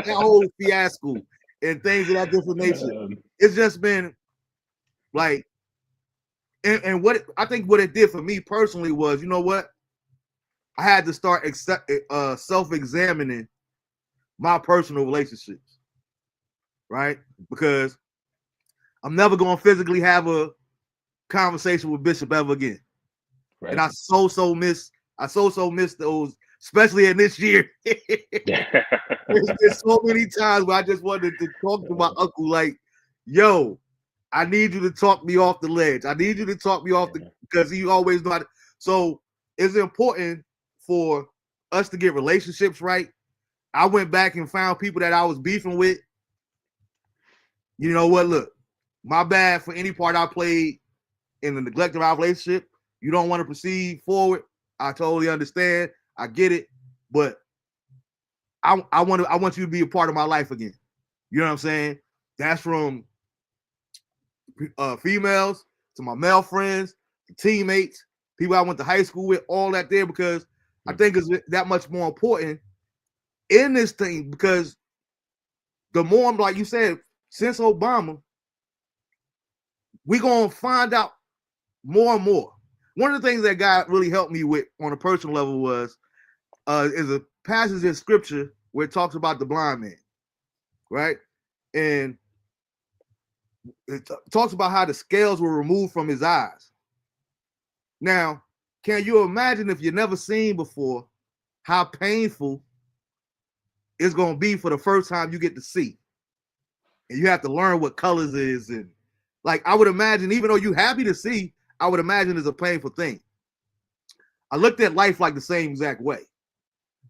whole fiasco and things of that different nature. It's just been like, and what I think what it did for me personally was, you know what? I had to start self-examining my personal relationships, right? Because I'm never going to physically have a conversation with Bishop ever again. Right. And I so miss those, especially in this year. There's so many times where I just wanted to talk to my uncle like, yo, I need you to talk me off the ledge. I need you to talk me off because he always know how to. So it's important for us to get relationships right. I went back and found people that I was beefing with. You know what? Look, my bad for any part I played in the neglect of our relationship. You don't want to proceed forward. I totally understand. I get it. But I want you to be a part of my life again. You know what I'm saying? That's from females to my male friends, to teammates, people I went to high school with, all that there, because I think it's that much more important in this thing, because the more, like you said, since Obama, we're going to find out more and more. One of the things that God really helped me with on a personal level was is a passage in scripture where it talks about the blind man, right? And it talks about how the scales were removed from his eyes. Now, can you imagine, if you've never seen before, how painful it's going to be for the first time you get to see? And you have to learn what colors is. And like, I would imagine, even though you're happy to see, I would imagine it's a painful thing. I looked at life like the same exact way.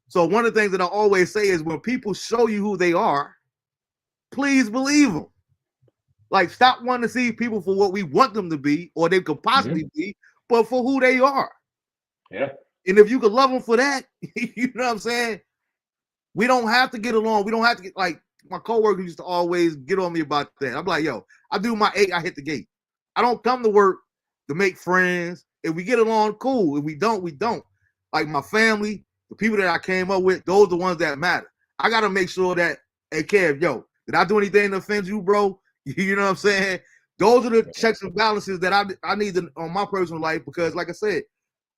So one of the things that I always say is, when people show you who they are, please believe them. Like, stop wanting to see people for what we want them to be, or they could possibly be, but for who they are. Yeah. And if you could love them for that, you know what I'm saying? We don't have to get along. We don't have to get, like, my coworkers used to always get on me about that. I'm like, yo, I do my 8, I hit the gate. I don't come to work to make friends. If we get along, cool. If we don't, we don't. Like, my family, the people that I came up with, those are the ones that matter. I got to make sure that, hey, Kev, yo, did I do anything to offend you, bro? You know what I'm saying? Those are the checks and balances that I need on my personal life, because, like I said,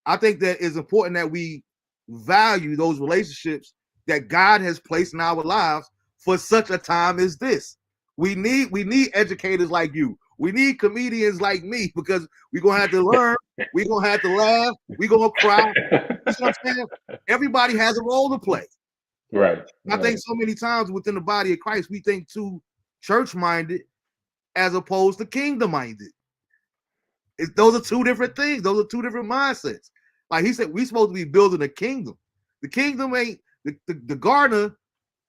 I think that it's important that we value those relationships that God has placed in our lives for such a time as this. We need educators like you. We need comedians like me, because we're going to have to learn. We're going to have to laugh. We're going to cry. You know what I'm saying? Everybody has a role to play. Right. I think so many times within the body of Christ, we think too church-minded as opposed to kingdom-minded. Those are two different things. Those are two different mindsets. Like he said, we're supposed to be building a kingdom. The kingdom ain't, the gardener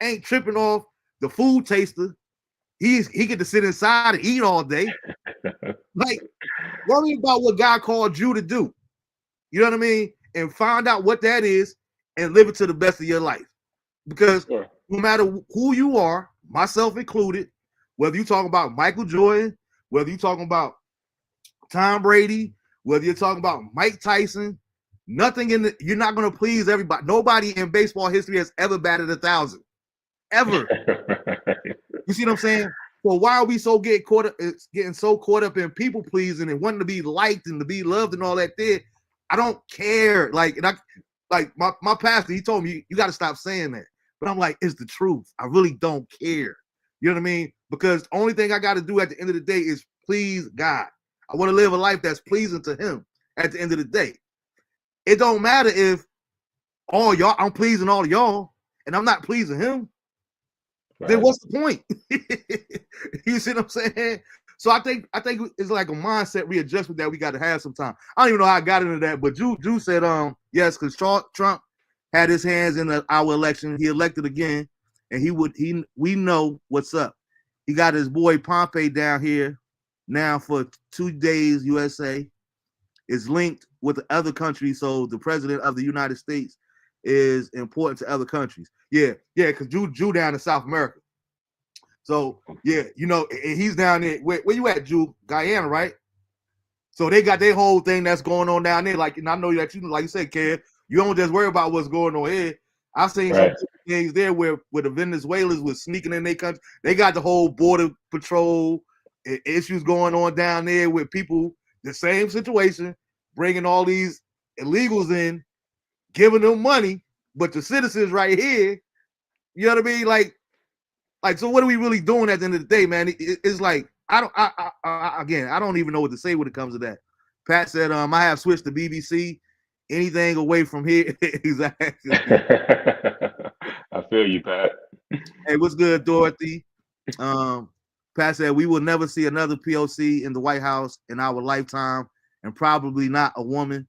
ain't tripping off the food taster. He get to sit inside and eat all day. Like, worry about what God called you to do. You know what I mean? And find out what that is and live it to the best of your life. Because no matter who you are, myself included, whether you're talking about Michael Jordan, whether you're talking about Tom Brady, whether you're talking about Mike Tyson, you're not going to please everybody. Nobody in baseball history has ever batted 1,000. Ever. You see what I'm saying? So why are we getting so caught up in people pleasing and wanting to be liked and to be loved and all that there? I don't care. Like, my pastor, he told me, you got to stop saying that. But I'm like, it's the truth. I really don't care. You know what I mean? Because the only thing I got to do at the end of the day is please God. I want to live a life that's pleasing to him at the end of the day. It don't matter if I'm pleasing all of y'all and I'm not pleasing him. Right. Then what's the point? You see what I'm saying? So I think it's like a mindset readjustment that we got to have sometime. I don't even know how I got into that, but Drew said, yes, because Trump had his hands in our election. He elected again, and we know what's up. He got his boy Pompey down here now for 2 days. USA is linked with the other countries, so the president of the United States is important to other countries. Yeah, because Drew down in South America. So, yeah, you know, he's down there. Where you at, Drew? Guyana, right? So they got their whole thing that's going on down there. Like, and I know that you, like you said, Kev, you don't just worry about what's going on here. I've seen some things there where the Venezuelans was sneaking in their country. They got the whole border patrol issues going on down there with people, the same situation, bringing all these illegals in, giving them money, but the citizens right here, you know what I mean? Like, so what are we really doing at the end of the day, man? It's like, I don't even know what to say when it comes to that. Pat said, I have switched to BBC. Anything away from here. Exactly. I feel you, Pat. Hey, what's good, Dorothy? Pat said, we will never see another POC in the White House in our lifetime, and probably not a woman.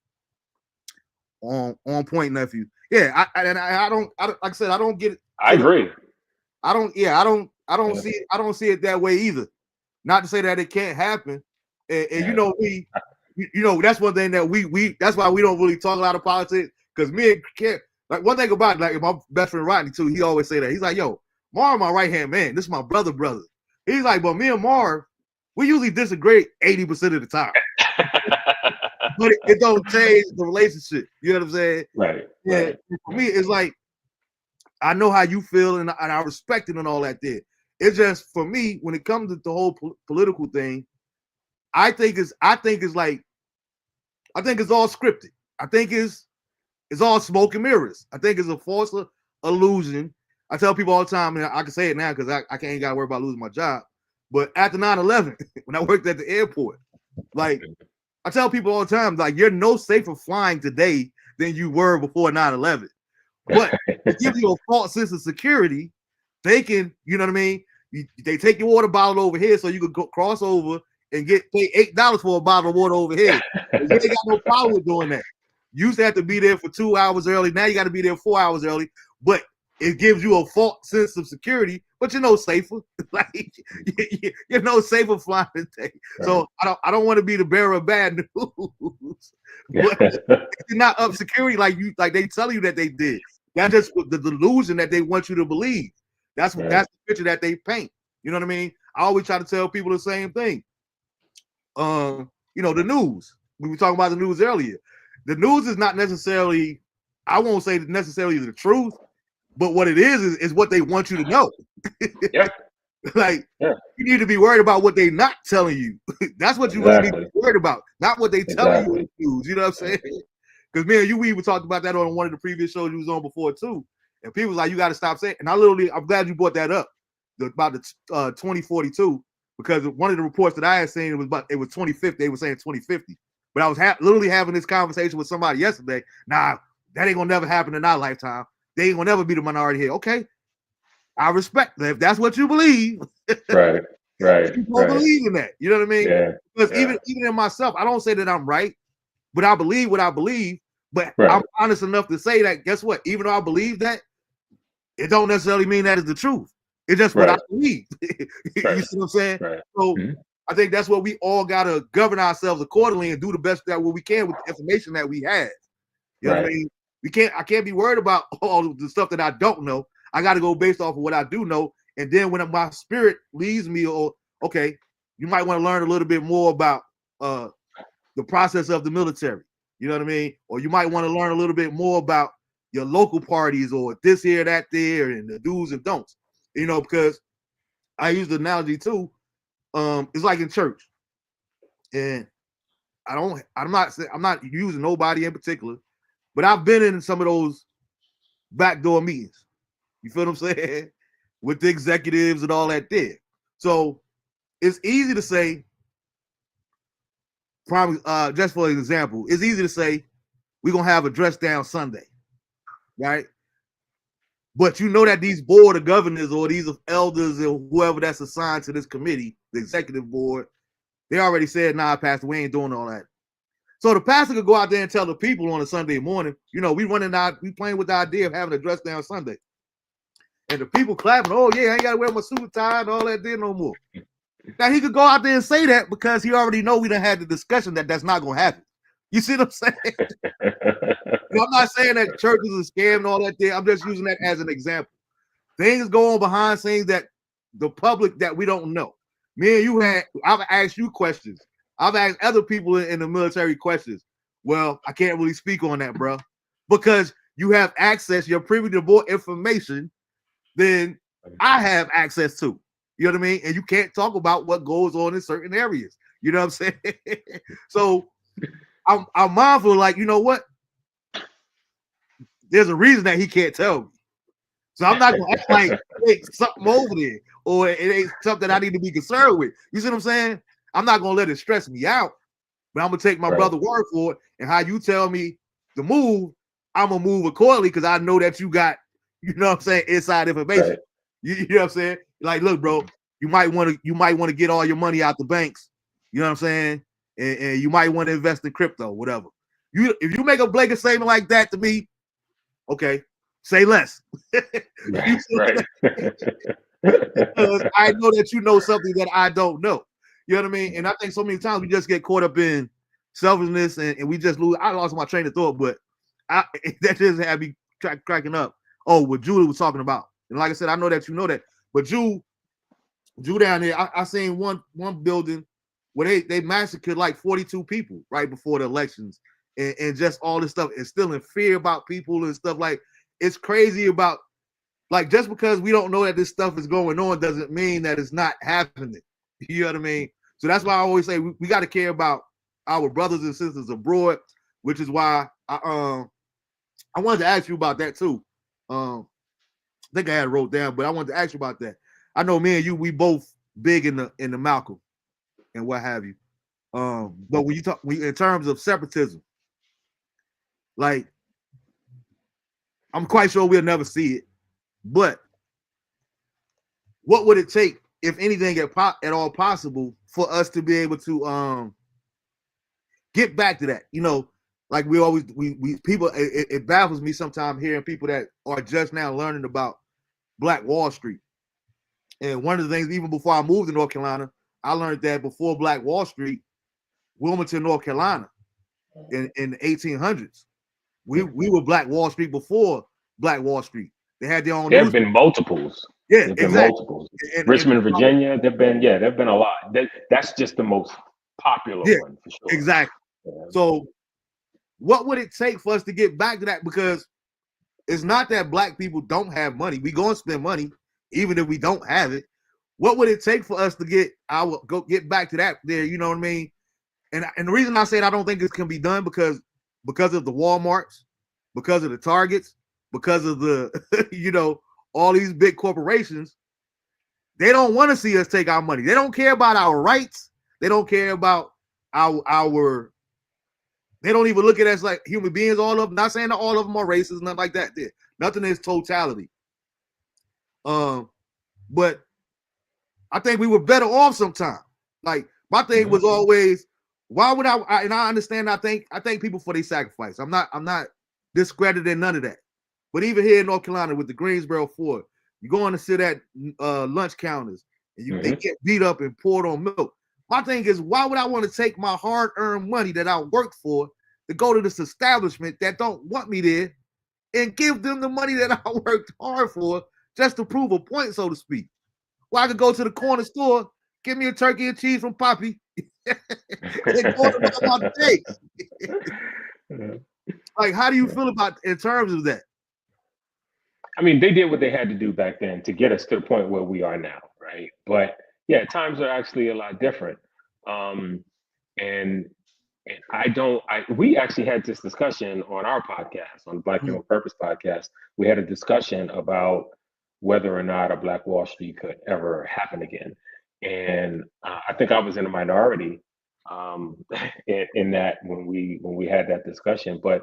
On point, nephew. Yeah, I don't like I said, I don't get it. I agree. I don't see it that way either. Not to say that it can't happen. And you know, you know, that's one thing that we that's why we don't really talk a lot of politics, because me and Kev, Like one thing about it, like my best friend Rodney too, he always say that. He's like, yo, Marv, my right hand man. This is my brother. He's like, but me and Marv, we usually disagree 80% of the time. But it don't change the relationship. You know what I'm saying? Right. Yeah. Right. For me, it's like I know how you feel and I respect it and all that there. It's just for me, when it comes to the whole political thing, I think it's all scripted. I think it's all smoke and mirrors. I think it's a false illusion. I tell people all the time, and I can say it now because I ain't got to worry about losing my job. But after 9/11, when I worked at the airport, like I tell people all the time, like you're no safer flying today than you were before 9/11. But to give you a false sense of security, they can, you know what I mean? They take your water bottle over here so you could go cross over and pay $8 for a bottle of water over here. You ain't got no problem with doing that. You used to have to be there for 2 hours early. Now you got to be there 4 hours early. But it gives you a false sense of security, but you're no safer. Like you're no safer flying today. Right. So I don't want to be the bearer of bad news. But you're not up security like they tell you that they did. That's just the delusion that they want you to believe. That's the picture that they paint. You know what I mean? I always try to tell people the same thing. The news. We were talking about the news earlier. The news is not necessarily, I won't say necessarily the truth, but what it is what they want you to know. Yeah. You need to be worried about what they're not telling you. That's what you really need to be worried about, not what they telling you in the news. You know what I'm saying? Because me and you, we even talked about that on one of the previous shows you was on before too. And people was like, you got to stop saying. And I'm glad you brought that up about the 2042, because one of the reports that I had seen it was 2050. They were saying 2050, but I was literally having this conversation with somebody yesterday. Nah, that ain't gonna never happen in our lifetime. They ain't gonna never be the minority here. Okay, I respect that if that's what you believe. Right. You don't believe in that. You know what I mean? Yeah. Because even in myself, I don't say that I'm right, but I believe what I believe. But I'm honest enough to say that, guess what? Even though I believe that, it don't necessarily mean that is the truth. It's just what I believe. You see what I'm saying? Right. So I think that's what we all got to govern ourselves accordingly and do the best that what we can with the information that we have. You know what I mean? I can't be worried about all the stuff that I don't know. I got to go based off of what I do know. And then when my spirit leads me, okay, you might want to learn a little bit more about the process of the military. You know what I mean? Or you might want to learn a little bit more about your local parties or this here, that there, and the do's and don'ts. You know, because I use the analogy too. It's like in church, and I'm not using nobody in particular, but I've been in some of those backdoor meetings. You feel what I'm saying? With the executives and all that there. So it's easy to say, just for an example, it's easy to say we're gonna have a dress down Sunday, right? But you know that these board of governors or these elders or whoever that's assigned to this committee, the executive board, they already said, nah, Pastor, we ain't doing all that. So the pastor could go out there and tell the people on a Sunday morning, we playing with the idea of having a dress down Sunday. And the people clapping, oh yeah, I ain't gotta wear my suit and tie and all that there no more. Now he could go out there and say that because he already know we done had the discussion that that's not gonna happen. You see what I'm saying? I'm not saying that church is a scam and all that there. I'm just using that as an example. Things go on behind scenes that the public that we don't know. Me and you I've asked you questions. I've asked other people in the military questions. Well, I can't really speak on that, bro, because you have access, you're privy to more information than I have access to. You know what I mean? And you can't talk about what goes on in certain areas. You know what I'm saying? So I'm mindful, like, you know what? There's a reason that he can't tell me. So I'm not going to act like it's something over there or it ain't something I need to be concerned with. You see what I'm saying? I'm not going to let it stress me out, but I'm going to take my brother's word for it. And how you tell me to move, I'm going to move accordingly because I know that you got, you know what I'm saying, inside information. You know what I'm saying? Like, look, bro, you might want to get all your money out the banks. You know what I'm saying? And you might want to invest in crypto, whatever. If you make a blanket statement like that to me, okay, say less. Right. Because I know that you know something that I don't know. You know what I mean? And I think so many times we just get caught up in selfishness and we just lose. I lost my train of thought, but that just had me cracking up. Oh, what Julie was talking about. And like I said, I know that you know that. But Jew down there, I seen one building where they massacred like 42 people right before the elections, and just all this stuff, instilling fear about people and stuff. Like, it's crazy about, like, just because we don't know that this stuff is going on doesn't mean that it's not happening. You know what I mean? So that's why I always say we got to care about our brothers and sisters abroad, which is why I wanted to ask you about that too. I think I had it wrote down, but I wanted to ask you about that. I know me and you, we both big in the Malcolm and what have you. But when you talk, in terms of separatism, like, I'm quite sure we'll never see it. But what would it take, if anything at all possible, for us to be able to get back to that? You know, like we people, it baffles me sometimes hearing people that are just now learning about Black Wall Street. And one of the things, even before I moved to North Carolina, I learned that before Black Wall Street, Wilmington, North Carolina, in the 1800s, we were Black Wall Street before Black Wall Street. They had their own. There have been multiples. Yeah, There've been exactly. multiples. Richmond, Virginia. There've been a lot. That's just the most popular one for sure. Exactly. Yeah. So, what would it take for us to get back to that? Because it's not that Black people don't have money. We gonna spend money even if we don't have it. What would it take for us to get back to that there? You know what I mean? And the reason I said I don't think this can be done because of the Walmarts, because of the Targets, because of the all these big corporations. They don't want to see us take our money. They don't care about our rights. They don't care about our they don't even look at us like human beings. All of them. Not saying that all of them are racist, nothing like that. There, nothing is totality. But I think we were better off sometimes. Like, my thing was always, why would I? And I understand. I thank people for their sacrifice. I'm not discrediting none of that. But even here in North Carolina with the Greensboro Ford, you go on to sit at lunch counters and they get beat up and poured on milk. My thing is, why would I want to take my hard-earned money that I worked for to go to this establishment that don't want me there and give them the money that I worked hard for just to prove a point, so to speak? Well, I could go to the corner store, give me a turkey and cheese from Poppy, and go about the day. Like, how do you feel about in terms of that? I mean, they did what they had to do back then to get us to the point where we are now, right? But yeah, times are actually a lot different. And we actually had this discussion on our podcast, on the Black Human Purpose podcast. We had a discussion about whether or not a Black Wall Street could ever happen again. And I think I was in a minority in that when we had that discussion. But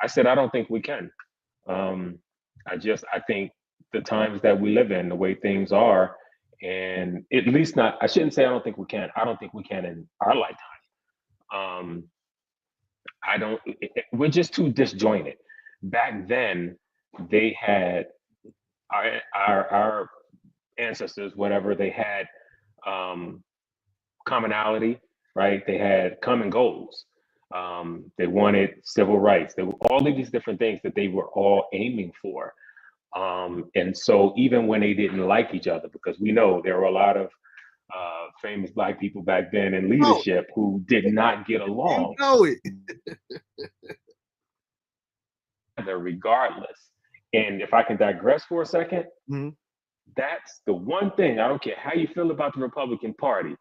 I said, I don't think we can. I think the times that we live in, the way things are, and at least not, I shouldn't say I don't think we can. I don't think we can in our lifetime. We're just too disjointed. Back then, they had our ancestors, whatever, they had commonality, right? They had common goals. They wanted civil rights. There were all of these different things that they were all aiming for. And so even when they didn't like each other, because we know there were a lot of famous Black people back then in leadership who did not get along. Regardless. And if I can digress for a second, that's the one thing, I don't care how you feel about the Republican Party,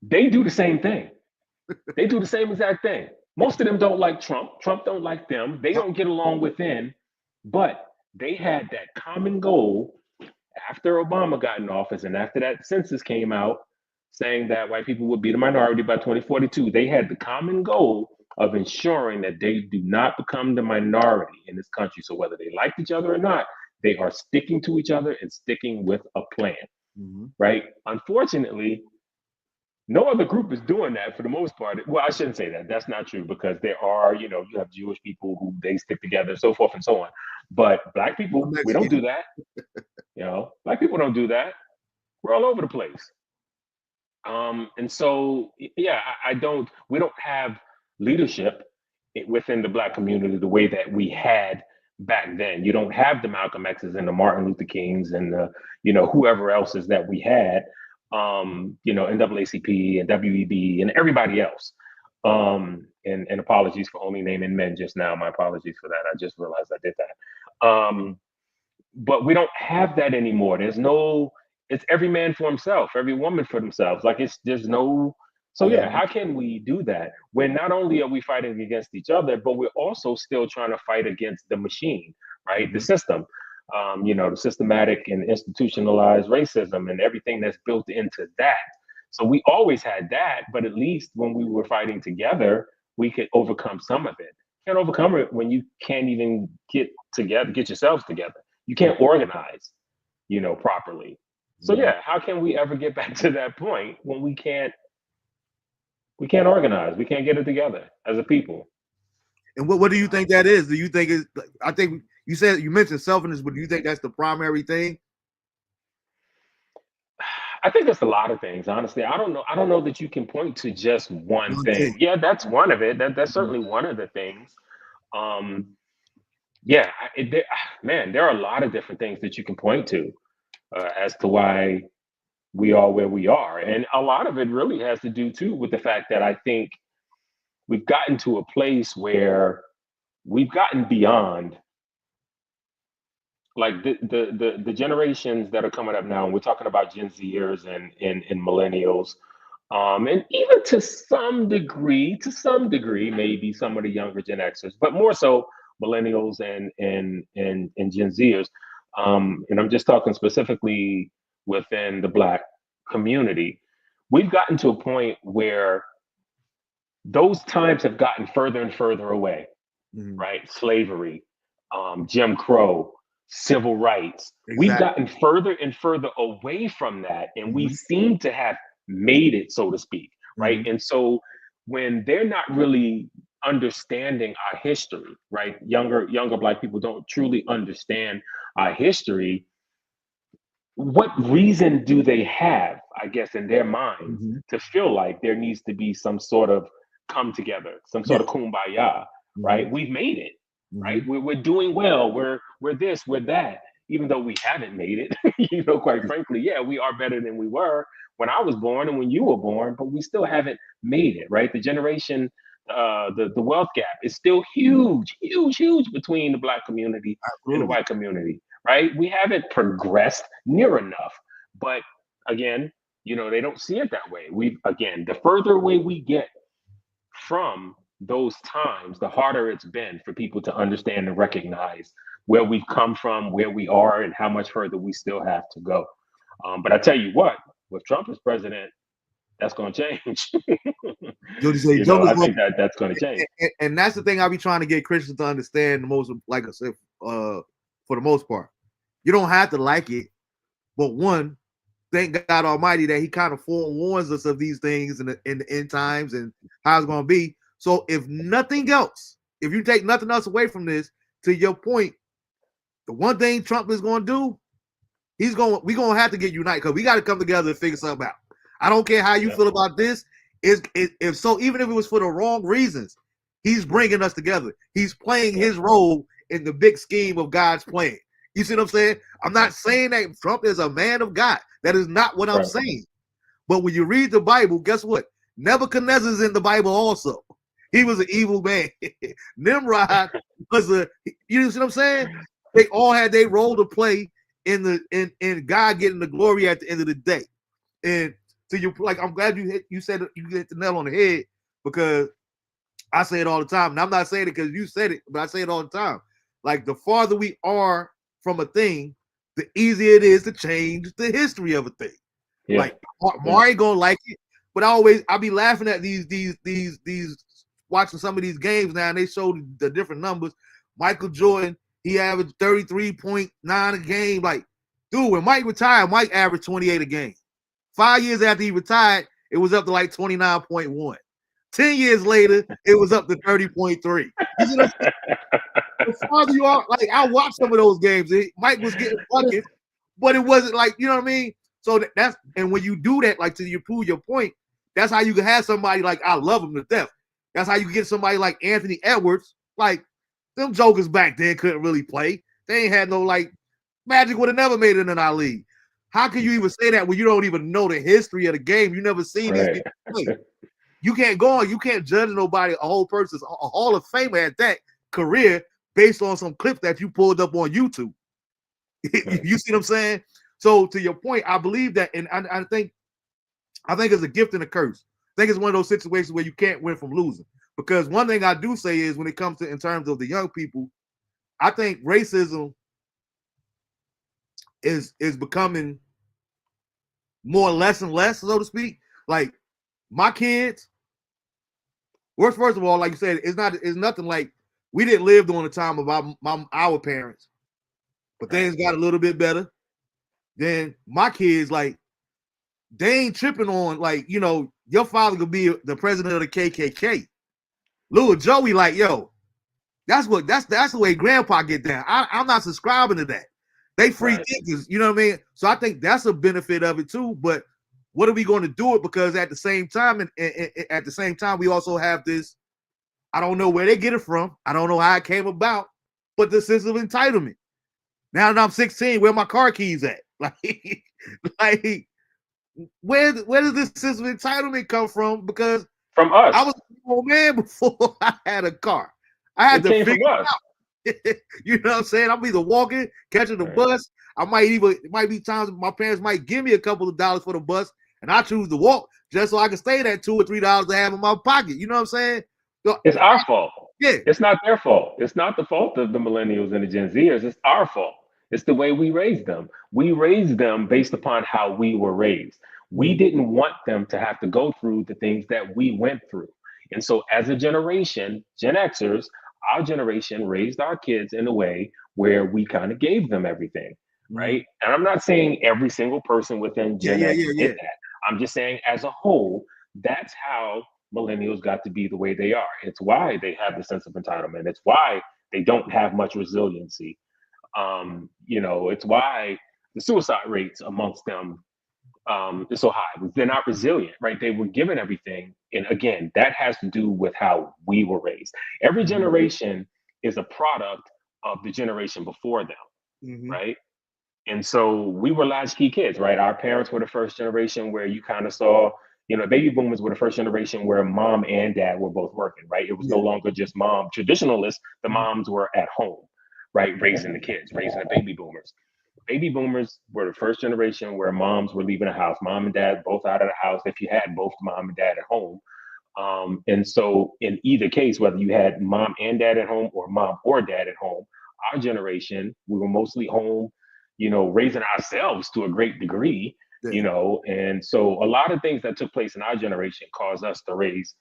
they do the same thing. They do the same exact thing. Most of them don't like Trump. Trump don't like them. They don't get along within, but they had that common goal after Obama got in office and after that census came out saying that white people would be the minority by 2042. They had the common goal of ensuring that they do not become the minority in this country. So whether they like each other or not, they are sticking to each other and sticking with a plan, right? Unfortunately, no other group is doing that for the most part. Well, I shouldn't say that. That's not true, because there are, you have Jewish people who they stick together, so forth and so on. But Black people, we don't do that. Black people don't do that. We're all over the place. And so, yeah, we don't have leadership within the Black community the way that we had back then. You don't have the Malcolm X's and the Martin Luther Kings and the, whoever else's that we had, NAACP and WEB and everybody else. And apologies for only naming men just now. My apologies for that. I just realized I did that. But we don't have that anymore. It's every man for himself, every woman for themselves. Like there's no, so yeah, how can we do that when not only are we fighting against each other, but we're also still trying to fight against the machine, right? The system, the systematic and institutionalized racism and everything that's built into that. So we always had that, but at least when we were fighting together, we could overcome some of it. You can't overcome it when you can't even get yourselves together. You can't organize, properly. So yeah, how can we ever get back to that point when we can't organize? We can't get it together as a people. And what do you think that is? Do you think it's? I think you mentioned selfishness, but do you think that's the primary thing? I think it's a lot of things, honestly. I don't know. I don't know that you can point to just one thing. Yeah, that's one of it. That's certainly one of the things. Yeah, there are a lot of different things that you can point to as to why we are where we are. And a lot of it really has to do too with the fact that I think we've gotten to a place where we've gotten beyond like the generations that are coming up now, and we're talking about Gen Zers and millennials, and even to some degree, maybe some of the younger Gen Xers, but more so millennials and Gen Zers. And I'm just talking specifically within the Black community. We've gotten to a point where those times have gotten further and further away, right? Slavery, Jim Crow, civil rights. Exactly. We've gotten further and further away from that, and we seem to have made it, so to speak, right? And so when they're not really understanding our history, right? Younger Black people don't truly understand our history. What reason do they have, I guess, in their minds to feel like there needs to be some sort of come together, some sort of kumbaya, right? We've made it, right? We're doing well. We're this, we're that, even though we haven't made it, quite frankly, yeah, we are better than we were when I was born and when you were born, but we still haven't made it, right? The generation, the wealth gap is still huge between the Black community and the white community, right? We haven't progressed near enough, but again, they don't see it that way. The further away we get from those times, the harder it's been for people to understand and recognize where we've come from, where we are, and how much further we still have to go. But I tell you what, with Trump as president, that's going to change. I think that's going to change. And that's the thing I be trying to get Christians to understand the most, like I said, for the most part. You don't have to like it, but one, thank God Almighty that He kind of forewarns us of these things in the end times and how it's going to be. So if nothing else, if you take nothing else away from this, to your point, the one thing Trump is going to do, we're going to have to get united because we got to come together and figure something out. I don't care how you feel about this. If so, even if it was for the wrong reasons, He's bringing us together. He's playing His role in the big scheme of God's plan. You see what I'm saying? I'm not saying that Trump is a man of God. That is not what I'm saying. But when you read the Bible, guess what? Nebuchadnezzar is in the Bible also. He was an evil man. Nimrod was you see what I'm saying? They all had their role to play in God getting the glory at the end of the day. And so I'm glad you said you hit the nail on the head, because I say it all the time. And I'm not saying it because you said it, but I say it all the time. Like, the farther we are from a thing, the easier it is to change the history of a thing. Yeah. Like, Mari ain't gonna like it, but I be laughing at these watching some of these games now, and they show the different numbers. Michael Jordan, he averaged 33.9 a game. Like, dude, when Mike retired, Mike averaged 28 a game. 5 years after he retired, it was up to like 29.1. 10 years later, it was up to 30.3. You see what I'm saying? The farther you are, like, I watched some of those games. Mike was getting buckets, but it wasn't like, you know what I mean? So that's, and when you do that, like, to prove your point, that's how you can have somebody like, I love him to death. That's how you can get somebody like Anthony Edwards. Like, Them jokers back then couldn't really play. They ain't had no like Magic would have never made it in our league. How can you even say that when you don't even know the history of the game? You never seen these Right. people play. You can't go on. You can't judge nobody, a whole person's a Hall of Famer at that career based on some clips that you pulled up on YouTube. Right. You see what I'm saying? So to your point, I believe that, and I think it's a gift and a curse. I think it's one of those situations where you can't win from losing. Because one thing I do say is when it comes to in terms of the young people, I think racism is becoming more less and less, so to speak. Like my kids, first of all, like you said, it's nothing like we didn't live during the time of our parents, but things got a little bit better. Then my kids, like, they ain't tripping on, like, you know, your father could be the president of the KKK. Little Joey, like, yo, that's the way grandpa get down. I'm not subscribing to that. They free thinkers, you know what I mean? So I think that's a benefit of it too. But what are we going to do it? Because at the same time, we also have this, I don't know where they get it from. I don't know how it came about, but the sense of entitlement. Now that I'm 16, where my car keys at? Like where does this sense of entitlement come from? Because from us, I was an old man before I had a car. I had to figure it out. You know what I'm saying? I'm either walking, catching the bus. It might be times my parents might give me a couple of dollars for the bus, and I choose to walk just so I can stay that $2 or $3 to have in my pocket. You know what I'm saying? So, it's our fault. Yeah. It's not their fault. It's not the fault of the millennials and the Gen Zers. It's our fault. It's the way we raised them. We raised them based upon how we were raised. We didn't want them to have to go through the things that we went through. And so, as a generation, Gen Xers, our generation raised our kids in a way where we kind of gave them everything, right? And I'm not saying every single person within Gen X did that. I'm just saying, as a whole, that's how millennials got to be the way they are. It's why they have the sense of entitlement. It's why they don't have much resiliency. It's why the suicide rates amongst them is so high. They're not resilient, right? They were given everything. And again, that has to do with how we were raised. Every generation is a product of the generation before them, right? And so we were latchkey kids, right? Our parents were the first generation where you kind of saw, baby boomers were the first generation where mom and dad were both working, right? It was no longer just mom. Traditionalists, the moms were at home, right? Raising the kids, raising the baby boomers. Baby boomers were the first generation where moms were leaving the house, mom and dad both out of the house if you had both mom and dad at home. And so in either case, whether you had mom and dad at home or mom or dad at home, our generation, we were mostly home, raising ourselves to a great degree, and so a lot of things that took place in our generation caused us to raise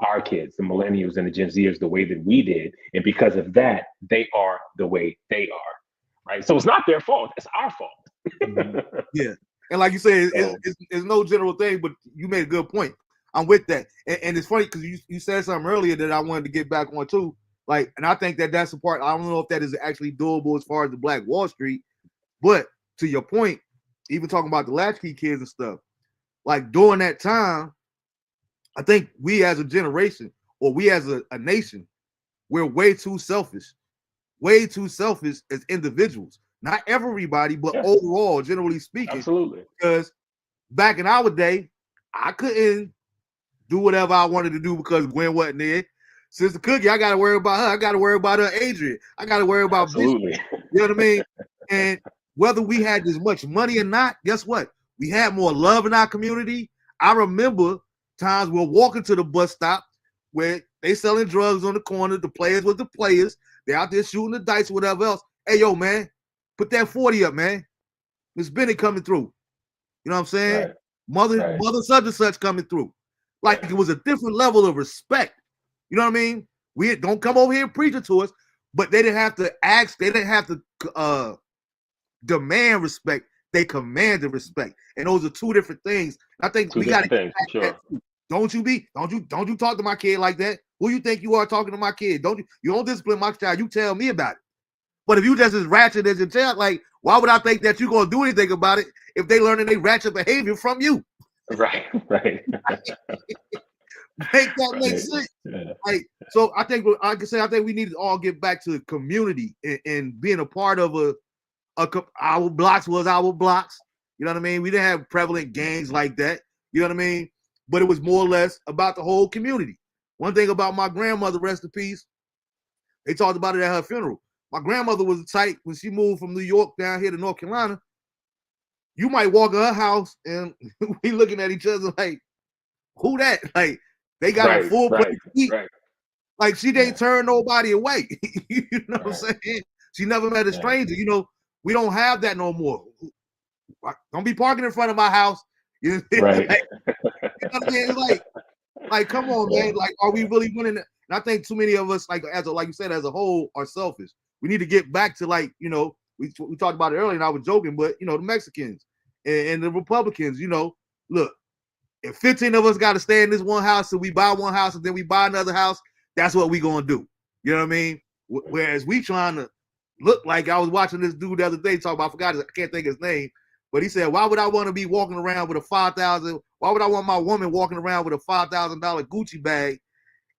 our kids, the millennials and the Gen Zers, the way that we did. And because of that, they are the way they are. Right. So it's not their fault. It's our fault. Yeah. And like you say, it's no general thing, but you made a good point. I'm with that. And it's funny because you said something earlier that I wanted to get back on too. Like, and I think that's the part. I don't know if that is actually doable as far as the Black Wall Street. But to your point, even talking about the latchkey kids and stuff, like during that time, I think we as a generation or we as a nation, we're way too selfish as individuals. Not everybody, but overall, generally speaking. Absolutely. Because back in our day, I couldn't do whatever I wanted to do because Gwen wasn't there. Sister Cookie, I got to worry about her. I got to worry about her Adrian. I got to worry about Absolutely. Bishop. You know what I mean? And whether we had as much money or not, guess what? We had more love in our community. I remember times we're walking to the bus stop where they selling drugs on the corner. The players with the players. They're out there shooting the dice, whatever else. Hey, yo, man, put that 40 up, man. Miss Bennett coming through. You know what I'm saying? Right. Mother such and such coming through. Like it was a different level of respect. You know what I mean? We don't come over here and preach it to us, but they didn't have to ask. They didn't have to demand respect. They commanded respect, and those are two different things. I think we got to. Sure. Don't you talk to my kid like that? Who you think you are talking to my kid? You don't discipline my child. You tell me about it. But if you just as ratchet as your child, like, why would I think that you're gonna do anything about it if they learning they ratchet behavior from you? Right. Make that make Right. sense. Yeah. Like, so I think, like I said, I think we need to all get back to the community and being a part of our blocks was our blocks. You know what I mean? We didn't have prevalent gangs like that. You know what I mean? But it was more or less about the whole community. One thing about my grandmother, rest in peace, they talked about it at her funeral. My grandmother was tight when she moved from New York down here to North Carolina. You might walk in her house and we looking at each other like, who that? Like, they got a Right. full plate Right. to eat. Right. Like, she didn't Yeah. turn nobody away. You know what I'm Right. saying? She never met a Yeah. stranger. You know, we don't have that no more. Don't be parking in front of my house. You know, Right. like, you know what I mean? It's like, come on, Yeah. man. Like, are we really winning? And I think too many of us, like you said, as a whole, are selfish. We need to get back to we talked about it earlier, and I was joking, but the Mexicans and the Republicans, look, if 15 of us got to stay in this one house, so we buy one house and then we buy another house, that's what we gonna do. You know what I mean? Whereas we trying to look like, I was watching this dude the other day talk about, I forgot, I can't think of his name, but he said, why would I want to be walking around with a 5,000? Why would I want my woman walking around with a $5,000 Gucci bag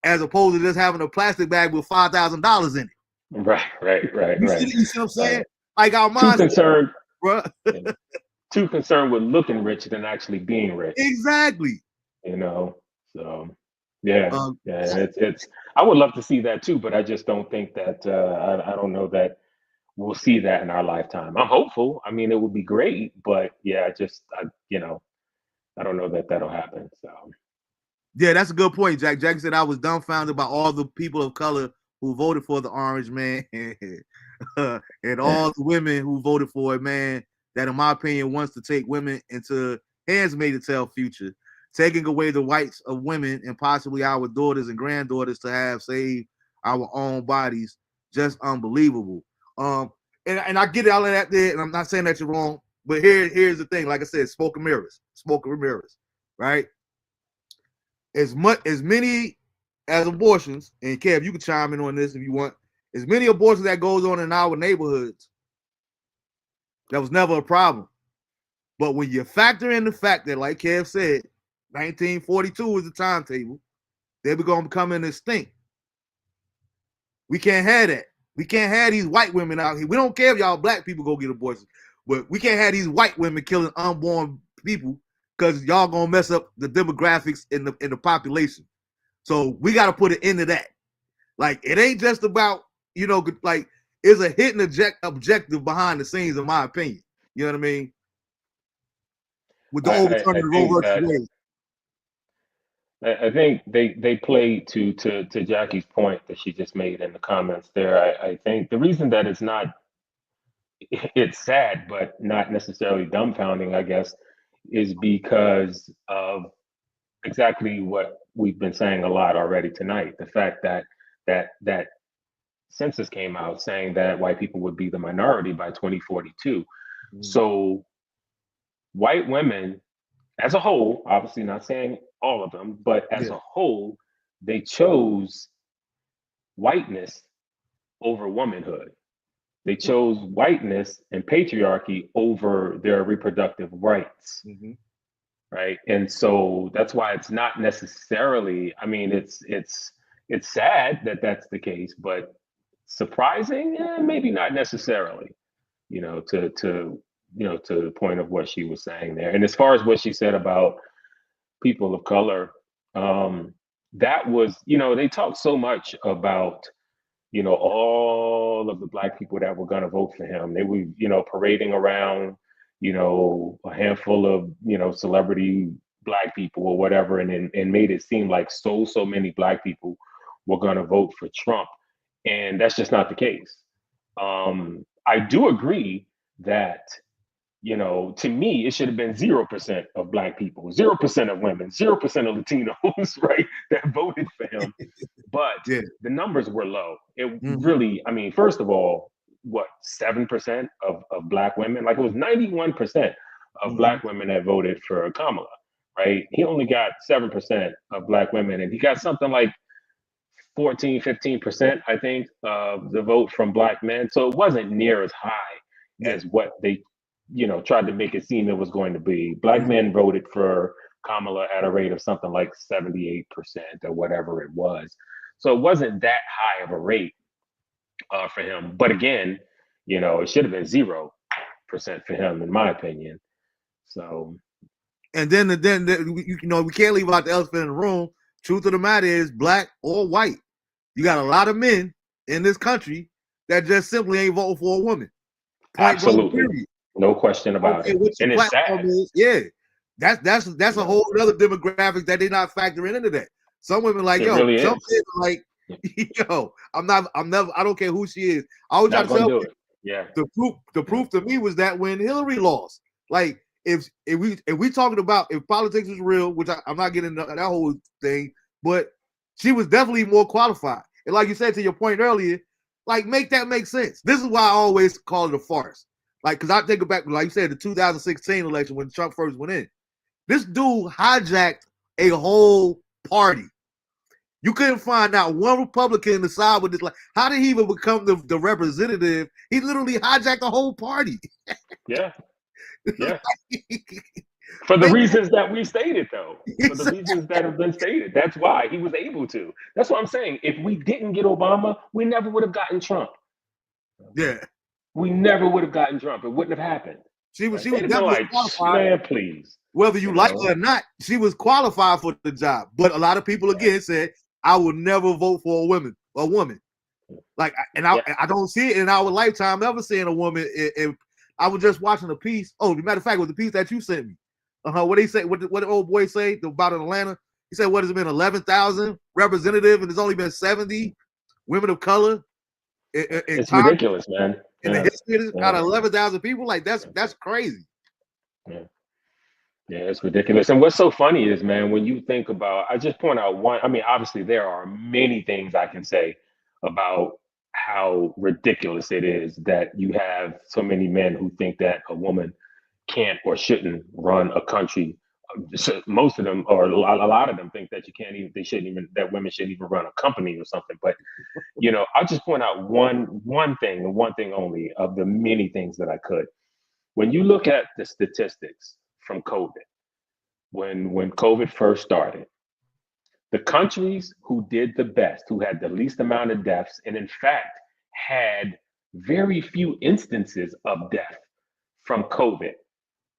as opposed to just having a plastic bag with $5,000 in it? Right. Right. Right. You see what I'm saying? Right. Like, our Too mindset, concerned. bro. Yeah. Too concerned with looking rich than actually being rich. Exactly. You know. So yeah. Um, Yeah. It's. I would love to see that too, but I just don't think that. I don't know that we'll see that in our lifetime. I'm hopeful. I mean, it would be great, but yeah, I don't know that that'll happen. So Yeah, that's a good point, Jack. Jack said I was dumbfounded by all the people of color who voted for the orange man and all the women who voted for a man that, in my opinion, wants to take women into hands made to tell future, taking away the rights of women and possibly our daughters and granddaughters to have saved our own bodies. Just unbelievable. And I get all of that there, and I'm not saying that you're wrong, but here's the thing. Like I said, smoke and mirrors, right? As many as abortions, and Kev, you can chime in on this if you want. As many abortions that goes on in our neighborhoods, that was never a problem. But when you factor in the fact that, like Kev said, 1942 is the timetable, they were going to become extinct. We can't have that. We can't have these white women out here. We don't care if y'all black people go get abortions, but we can't have these white women killing unborn people because y'all gonna mess up the demographics in the population. So we got to put an end to that. Like, it ain't just about, like, it's a hidden objective behind the scenes, in my opinion. You know what I mean? With the I overturning of Roe think versus that Wade. I think they play to Jackie's point that she just made in the comments there. I think the reason that it's sad but not necessarily dumbfounding, I guess, is because of exactly what we've been saying a lot already tonight. The fact that census came out saying that white people would be the minority by 2042. Mm-hmm. So white women as a whole, obviously not saying all of them, but as Yeah. a whole, they chose whiteness over womanhood. They chose whiteness and patriarchy over their reproductive rights, Mm-hmm. right? And so that's why it's not necessarily. I mean, it's sad that that's the case, but surprising, maybe not necessarily. To the point of what she was saying there. And as far as what she said about people of color, that was, they talked so much about, all of the black people that were going to vote for him. They were, parading around, a handful of, celebrity black people or whatever, and made it seem like so many black people were going to vote for Trump. And that's just not the case. I do agree that to me, it should have been 0% of black people, 0% of women, 0% of Latinos, right, that voted for him. But Yeah. the numbers were low. It Mm-hmm. really, I mean, first of all, what, 7% of black women? Like, it was 91% of Mm-hmm. black women that voted for Kamala, right? He only got 7% of black women, and he got something like 14, 15%, I think, of the vote from black men. So it wasn't near as high Yeah. as what they, tried to make it seem it was going to be. Black Mm-hmm. men voted for Kamala at a rate of something like 78% or whatever it was. So it wasn't that high of a rate for him. But again, it should have been 0% for him, in my opinion. So, And then we can't leave out the elephant in the room. Truth of the matter is, black or white, you got a lot of men in this country that just simply ain't voting for a woman. Point blank, absolutely, period. no question about it. What your And it's platform sad. is, yeah. That's a whole other demographic that they're not factoring into that. Some women like, It yo, really some is. men are like, yo, I'm never, I don't care who she is. I always try Not to gonna tell do people, it. Yeah. the proof to me was that when Hillary lost, like if we talking about if politics is real, which I'm not getting that whole thing, but she was definitely more qualified. And like you said to your point earlier, like make that make sense. This is why I always call it a farce. Like, because I think back, like you said, the 2016 election when Trump first went in. This dude hijacked a whole party. You couldn't find out one Republican to side with this. Like, how did he even become the representative? He literally hijacked the whole party. Yeah. Yeah. For the reasons that we stated, though. For the reasons that have been stated. That's why he was able to. That's what I'm saying. If we didn't get Obama, we never would have gotten Trump. Yeah. We never would have gotten Trump. It wouldn't have happened. She was They'd have been definitely like, qualified. man, please. Whether you like her or not, she was qualified for the job. But a lot of people again said, I will never vote for a woman. Like, and I don't see it in our lifetime ever seeing a woman. If I was just watching a piece. Oh, as a matter of fact, with the piece that you sent me. What they say? What the old boy say about Atlanta? He said, "What has it been 11,000 representative, and there's only been 70 women of color in it's Congress ridiculous, man. in the history of this, out of 11,000 people. Like that's crazy." Yeah. Yeah, it's ridiculous. And what's so funny is, man, when you think about, I just point out one, I mean, obviously there are many things I can say about how ridiculous it is that you have so many men who think that a woman can't or shouldn't run a country. So most of them, or a lot of them, think that you can't even, they shouldn't even, that women shouldn't even run a company or something. But I'll just point out one thing and one thing only of the many things that I could. When you look at the statistics from COVID, when COVID first started, the countries who did the best, who had the least amount of deaths, and in fact had very few instances of death from COVID,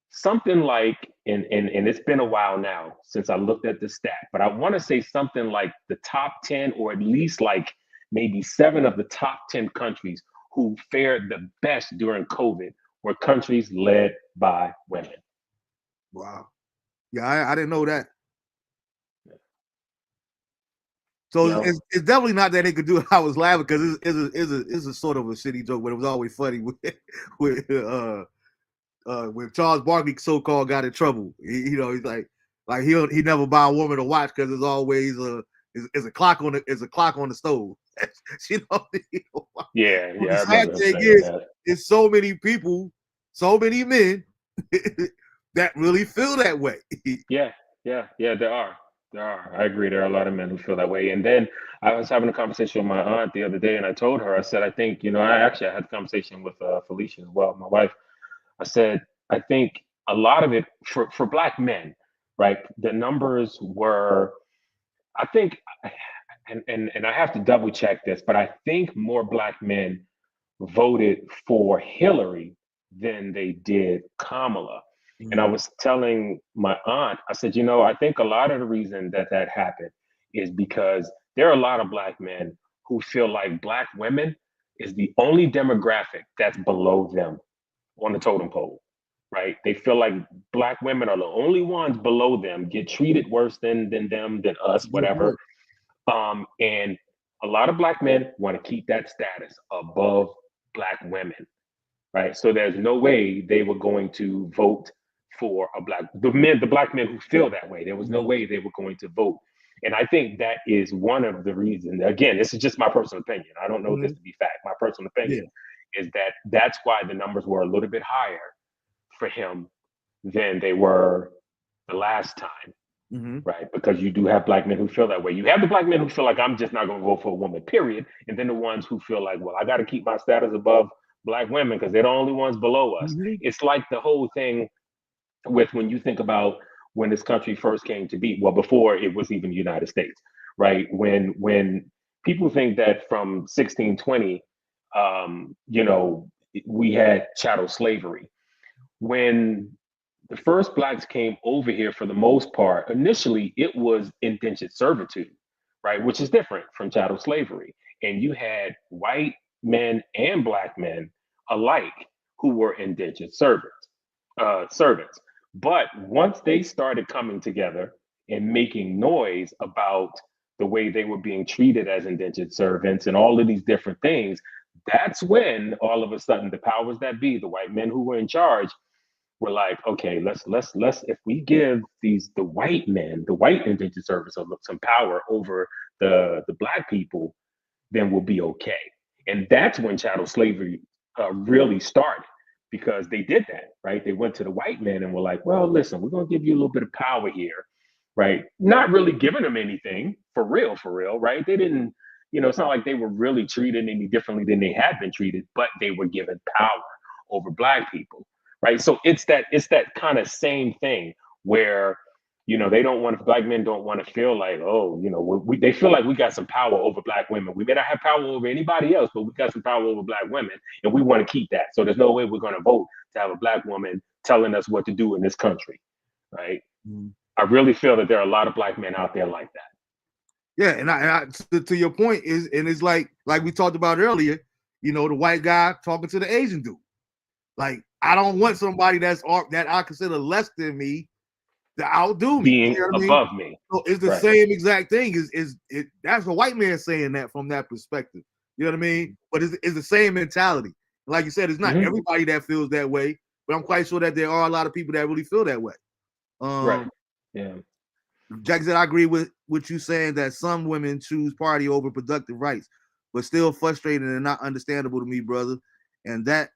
something like, and it's been a while now since I looked at the stat, but I want to say something like the top 10, or at least like maybe 7 of the top 10 countries who fared the best during COVID were countries led by women. Wow. Yeah, I didn't know that. So it's definitely not that they could do it. I was laughing because it's a sort of a shitty joke, but it was always funny with when Charles Barkley so-called got in trouble. He's like he never buy a woman to watch because there's always a clock on the stove. Yeah. The sad thing is, it's so many people, so many men that really feel that way. Yeah, there are. I agree. There are a lot of men who feel that way. And then I was having a conversation with my aunt the other day, and I told her, I said, I think, I had a conversation with Felicia as well, my wife. I said, I think a lot of it for Black men, right? The numbers were, I think, and I have to double check this, but I think more Black men voted for Hillary than they did Kamala. And I was telling my aunt, I said, I think a lot of the reason that happened is because there are a lot of Black men who feel like Black women is the only demographic that's below them on the totem pole, right? They feel like Black women are the only ones below them, get treated worse than them, than us, whatever. And a lot of Black men want to keep that status above Black women, right? So there's no way they were going to vote for the Black men who feel that way. There was no way they were going to vote. And I think that is one of the reasons. Again, this is just my personal opinion. I don't know this to be fact. My personal opinion is that's why the numbers were a little bit higher for him than they were the last time. Right? Because you do have Black men who feel that way. You have the Black men who feel like I'm just not going to vote for a woman, period. And then the ones who feel like, well, I got to keep my status above Black women because they're the only ones below us. It's like the whole thing with when you think about when this country first came to be. Well, before it was even the United States, right? When people think that from 1620, you know, we had chattel slavery. When the first blacks came over here, for the most part, initially it was indentured servitude, right? Which is different from chattel slavery. And you had white men and black men alike who were indentured servants. But once they started coming together and making noise about the way they were being treated as indentured servants and all of these different things, that's when all of a sudden the powers that be, the white men who were in charge, were like, okay, let's if we give the white men, the white indentured servants, some power over the black people, then we'll be okay. And that's when chattel slavery really started, because they did that, right? They went to the white men and were like, well, listen, we're going to give you a little bit of power here, right? Not really giving them anything for real, right? They didn't, you know, it's not like they were really treated any differently than they had been treated, but they were given power over black people, right? So it's that kind of same thing where, you know, they don't want, black men don't want to feel like, oh, you know, they feel like we got some power over black women. We may not have power over anybody else, but we got some power over black women, and we want to keep that. So there's no way we're going to vote to have a black woman telling us what to do in this country, right? Mhm. I really feel that there are a lot of black men out there like that. Yeah, to your point is, and it's like we talked about earlier, you know, the white guy talking to the Asian dude. Like, I don't want somebody that I consider less than me to outdo me. Being You know what I mean? above me. So it's the Right. same exact thing. That's a white man saying that from that perspective. You know what I mean? But it's the same mentality. Like you said, it's not Mhm. everybody that feels that way, but I'm quite sure that there are a lot of people that really feel that way. Right. Yeah. Jack said, I agree with you saying that some women choose party over productive rights, but still frustrating and not understandable to me, brother. And that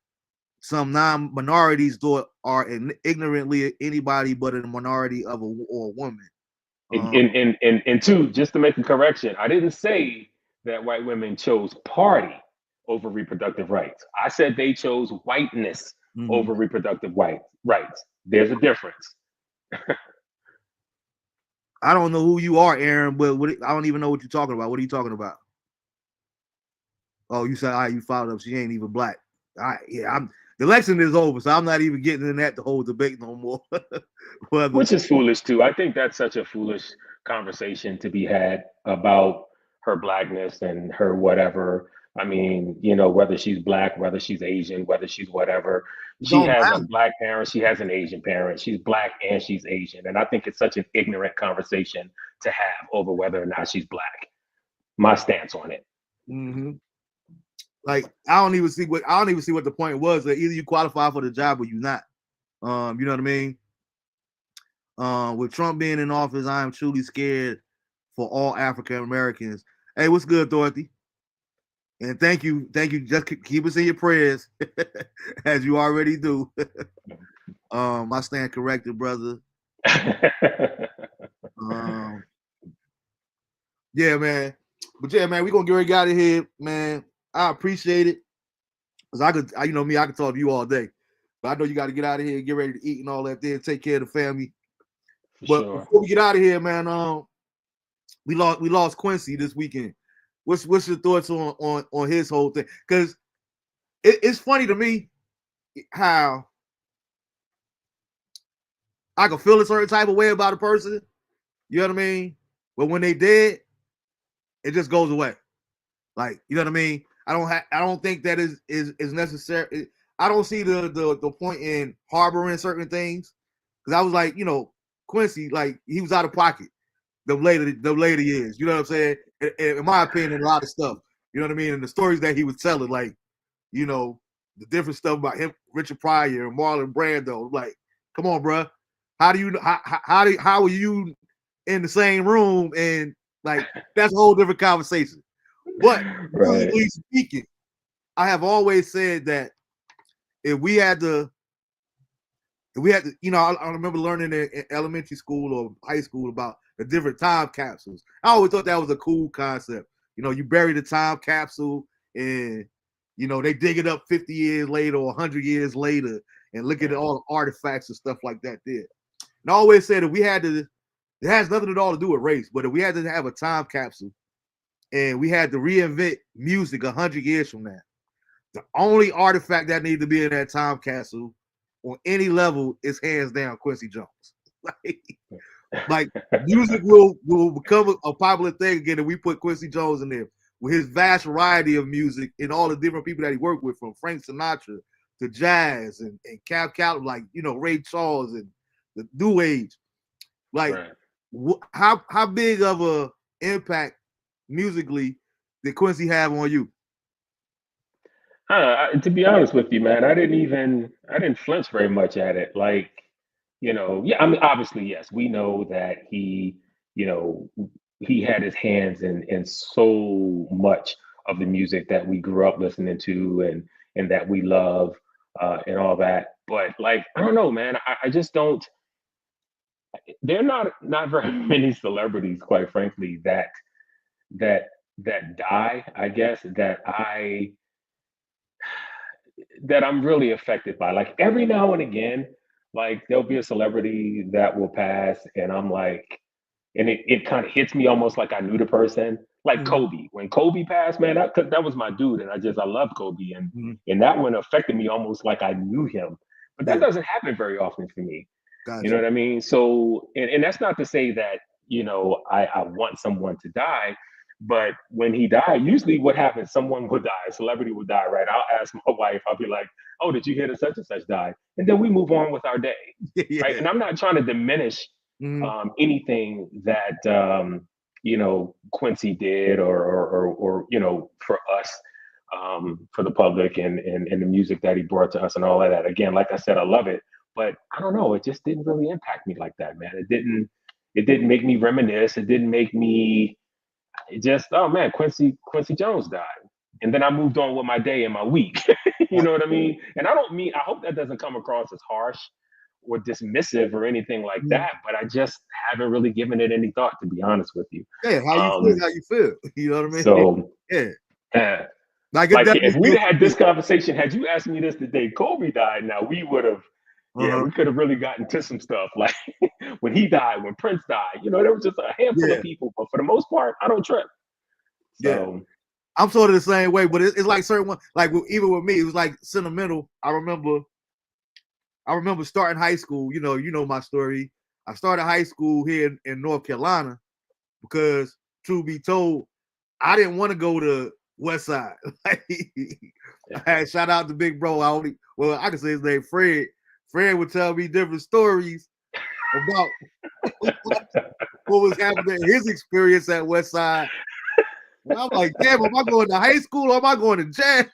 some non-minorities thought are ignorantly anybody but a minority of or a woman. And two, just to make a correction, I didn't say that white women chose party over reproductive rights. I said they chose whiteness over reproductive rights. There's a difference. I don't know who you are, Aaron, but I don't even know what you're talking about. What are you talking about? Oh, you said, all right, you followed up. She ain't even black. The election is over, so I'm not even getting in that the whole debate no more. Which is foolish too. I think that's such a foolish conversation to be had about her blackness and her whatever. I mean, you know, whether she's black, whether she's Asian, whether she's whatever. She Don't has a matter. black parent, she has an Asian parent. She's black and she's Asian. And I think it's such an ignorant conversation to have over whether or not she's black. My stance on it. Mm-hmm. Like, I don't even see what the point was. That either you qualify for the job or you not. You know what I mean? With Trump being in office, I am truly scared for all African Americans. Hey, what's good, Dorothy? And thank you. Just keep us in your prayers, as you already do. I stand corrected, brother. Yeah, man. But yeah, man, we're gonna get ready out of here, man. I appreciate it. Cause I could talk to you all day. But I know you got to get out of here, get ready to eat and all that there, take care of the family. But Sure. before we get out of here, man, we lost Quincy this weekend. What's your thoughts on his whole thing? Because it's funny to me how I can feel a certain type of way about a person. You know what I mean? But when they dead, it just goes away. Like, you know what I mean? I don't think that is necessary. I don't see the point in harboring certain things. Because I was like, you know, Quincy, like, he was out of pocket the later years. You know what I'm saying? In my opinion, a lot of stuff. You know what I mean? And the stories that he was telling, like, you know, the different stuff about him, Richard Pryor and Marlon Brando. Like, come on, bro. How are you in the same room? And like, that's a whole different conversation. But Right. really speaking, I have always said that if we had to, you know, I remember learning in elementary school or high school about the different time capsules. I always thought that was a cool concept. You know, you bury the time capsule and, you know, they dig it up 50 years later or 100 years later and look at all the artifacts and stuff like that there. I always said if we had to, it has nothing at all to do with race, but if we had to have a time capsule and we had to reinvent music 100 years from now, the only artifact that needs to be in that time capsule on any level is hands down Quincy Jones. like music will become a popular thing again if we put Quincy Jones in there with his vast variety of music and all the different people that he worked with, from Frank Sinatra to jazz and Cab Calloway, like, you know, Ray Charles and the New Age. Like, right. How big of a impact musically did Quincy have on you? To be honest with you, man, I didn't flinch very much at it. Like, you know, yeah, I mean, obviously, yes, we know that you know, he had his hands in so much of the music that we grew up listening to and that we love and all that. But like, I don't know, man, I just don't. There are not very many celebrities, quite frankly, that that die. I guess that I'm really affected by. Like every now and again, like there'll be a celebrity that will pass, and I'm like, and it kind of hits me almost like I knew the person. Like Kobe, when Kobe passed, man, that was my dude, and I love Kobe, and that one affected me almost like I knew him. But that doesn't happen very often for me. Gotcha. You know what I mean? So, and that's not to say that, you know, I want someone to die, but when he died, usually what happens, someone will die, a celebrity will die, right? I'll ask my wife, I'll be like, oh, did you hear that such and such died? And then we move on with our day, right? And I'm not trying to diminish anything that, you know, Quincy did or, you know, for us, for the public and the music that he brought to us and all of that. Again, like I said, I love it. But I don't know, it just didn't really impact me like that, man. It didn't make me reminisce. It didn't make me it just, oh man, Quincy Jones died. And then I moved on with my day and my week. You know what I mean? And I hope that doesn't come across as harsh or dismissive or anything like that, but I just haven't really given it any thought, to be honest with you. Yeah, how you feel. You know what I mean? So yeah. Like if we'd had this conversation, had you asked me this the day Kobe died, now we would have, we could have really gotten to some stuff. Like when he died, when Prince died, you know, there was just a handful of people, but for the most part, I don't trip. So I'm sort of the same way, but it's like certain one, like even with me, it was like sentimental. I remember starting high school. You know my story. I started high school here in North Carolina because, truth be told, I didn't want to go to West Side. I had shout out to Big Bro. I can say his name, Fred. Fred would tell me different stories about what was happening in his experience at West Side. And I'm like, damn, am I going to high school or am I going to jail?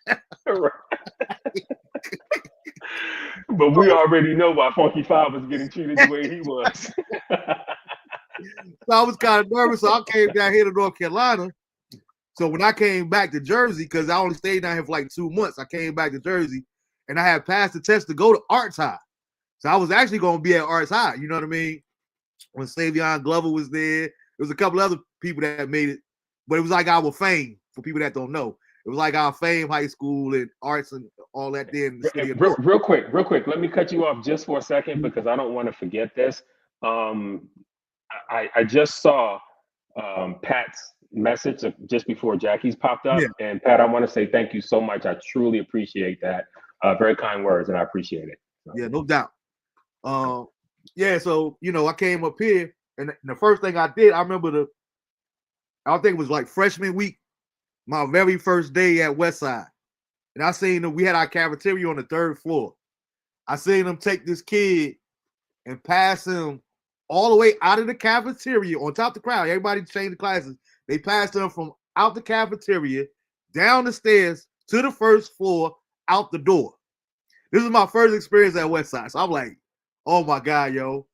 But we already know why Funky Five was getting treated the way he was. So I was kind of nervous. So I came down here to North Carolina. So when I came back to Jersey, because I only stayed down here for like 2 months, I came back to Jersey and I had passed the test to go to Arts High. So I was actually going to be at Arts High. You know what I mean? When Savion Glover was there, there was a couple other people that made it, but it was like our fame for people that don't know. It was like our fame high school and arts and all that there in the city of North. Real quick. Let me cut you off just for a second because I don't want to forget this. I just saw Pat's message just before Jackie's popped up. Yeah. And Pat, I want to say thank you so much. I truly appreciate that. Very kind words, and I appreciate it. So. Yeah, no doubt. So, you know, I came up here, and the first thing I did, I remember I think it was like freshman week, my very first day at Westside. And I seen them, we had our cafeteria on the 3rd floor. I seen them take this kid and pass him all the way out of the cafeteria on top of the crowd. Everybody changed the classes. They passed him from out the cafeteria, down the stairs to the 1st floor, out the door. This is my first experience at Westside. So I'm like, oh my God, yo.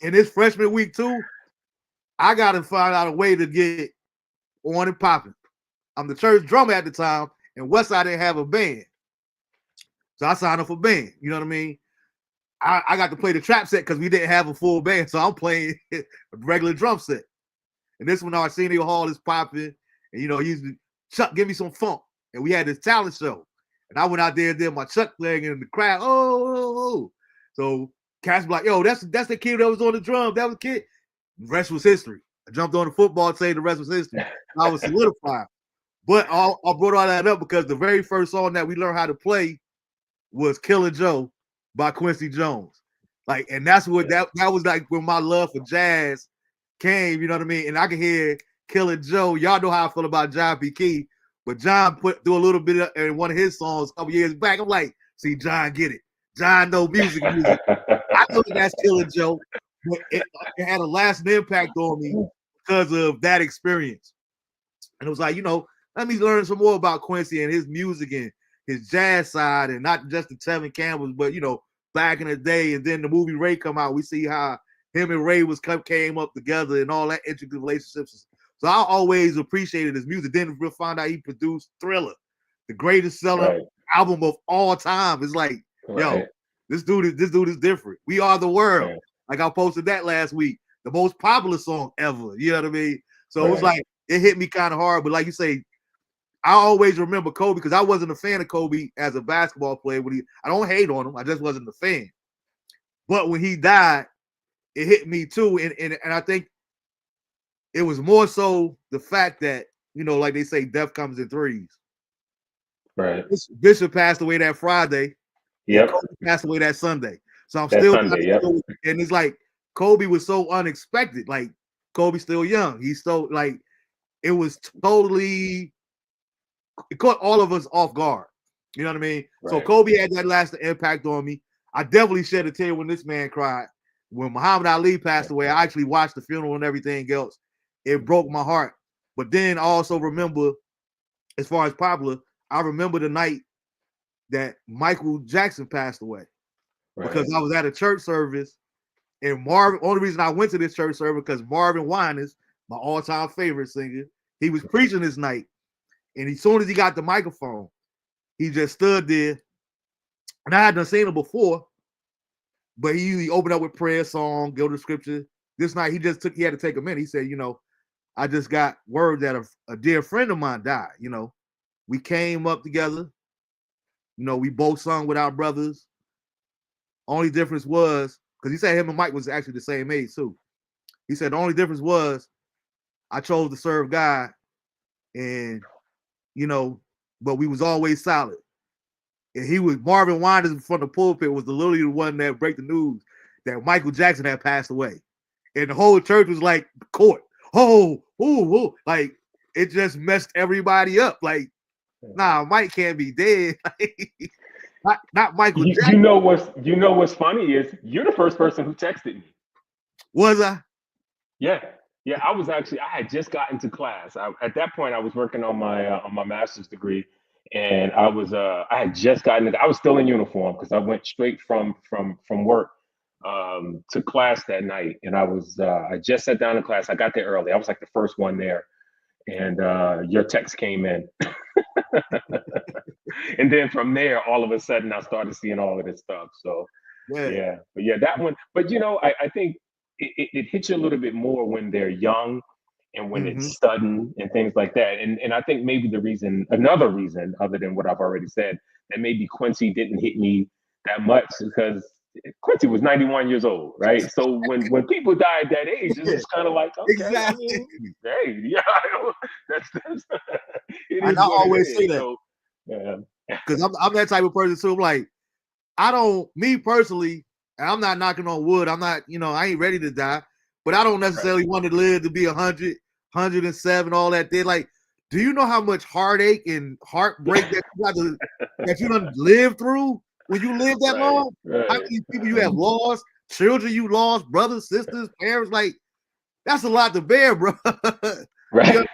In this freshman week too, I got to find out a way to get on and popping. I'm the church drummer at the time, and Westside didn't have a band. So I signed up for band. You know what I mean? I got to play the trap set because we didn't have a full band. So I'm playing a regular drum set. And this one, Arsenio Hall is popping. And, you know, he used to, Chuck, give me some funk. And we had this talent show. And I went out there and did my Chuck leg in the crowd. Oh. So cats be like, yo, that's the kid that was on the drum. That was the kid. The rest was history. I jumped on the football saying the rest was history. I was solidified. But I brought all that up because the very first song that we learned how to play was Killer Joe by Quincy Jones. Like, and that's what that was like when my love for jazz came, you know what I mean? And I can hear Killer Joe. Y'all know how I feel about John P. Key, but John put through a little bit in one of his songs a couple years back. I'm like, see, John get it. John know music. I know that's Killer Joe, but it had a lasting impact on me because of that experience. And it was like, let me learn some more about Quincy and his music and his jazz side, and not just the Tevin Campbell's, but back in the day. And then the movie Ray come out, we see how him and Ray came up together and all that intricate relationships. So I always appreciated his music. Then we found out he produced Thriller, the greatest selling album of all time. It's like, yo, this dude is different. We Are the World. Right. Like I posted that last week, the most popular song ever. You know what I mean? So it was like, it hit me kind of hard. But like you say, I always remember Kobe because I wasn't a fan of Kobe as a basketball player. I don't hate on him. I just wasn't a fan. But when he died, it hit me too. And I think it was more so the fact that, like they say, death comes in threes. Right. Bishop passed away that Friday. Yep. Kobe passed away that Sunday. So I'm that still Sunday, and it's like Kobe was so unexpected. Like Kobe's still young. He's so like it was totally it caught all of us off guard. You know what I mean? Right. So Kobe had that lasting impact on me. I definitely shed a tear when this man cried. When Muhammad Ali passed away, I actually watched the funeral and everything else. It broke my heart. But then I also remember, as far as popular, I remember the night that Michael Jackson passed away. Right. Because I was at a church service, and only reason I went to this church service because Marvin Winans, my all-time favorite singer, he was preaching this night. And as soon as he got the microphone, he just stood there. And I hadn't seen him before, but he usually opened up with prayer song, go to scripture. This night, he had to take a minute. He said, I just got word that a dear friend of mine died. We came up together. We both sung with our brothers. Only difference was, because he said him and Mike was actually the same age too. He said the only difference was I chose to serve God, and but we was always solid. And he was Marvin Winans from the pulpit was literally the one that break the news that Michael Jackson had passed away. And the whole church was like court. Oh, like it just messed everybody up. Like, nah, Mike can't be dead. not Michael Jackson. You know what's funny is you're the first person who texted me. Was I? Yeah. I had just gotten to class. At that point, I was working on my master's degree, and I had just gotten. I was still in uniform because I went straight from work to class that night, and I just sat down in class. I got there early. I was like the first one there, and your text came in. And then from there, all of a sudden, I started seeing all of this stuff. So, yeah. But that one. But I think it hits you a little bit more when they're young, and when it's sudden and things like that. And I think maybe another reason, other than what I've already said, that maybe Quincy didn't hit me that much because Quincy was 91 years old, right? So when people die at that age, it's just kind of like, okay, exactly. Hey, yeah, that's and I always say that. So, because I'm that type of person too. I'm like, me personally, and I'm not knocking on wood. I'm not, I ain't ready to die, but I don't necessarily want to live to be 100, 107, all that. They're like, do you know how much heartache and heartbreak that you done live through when you live that long? How many people you have lost, children you lost, brothers, sisters, parents? Like, that's a lot to bear, bro. Right.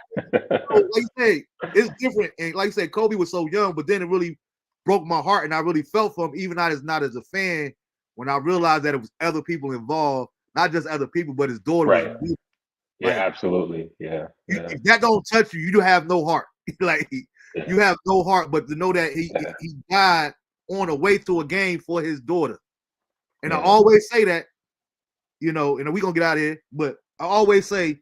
Like you say, it's different. And like you said, Kobe was so young, but then it really broke my heart, and I really felt for him, even not as a fan, when I realized that it was other people involved, not just other people, but his daughter. Right. Yeah, absolutely. Yeah. If that don't touch you, you do have no heart. You have no heart. But to know that he died on the way to a game for his daughter, and I always say that, and we're gonna get out of here, but I always say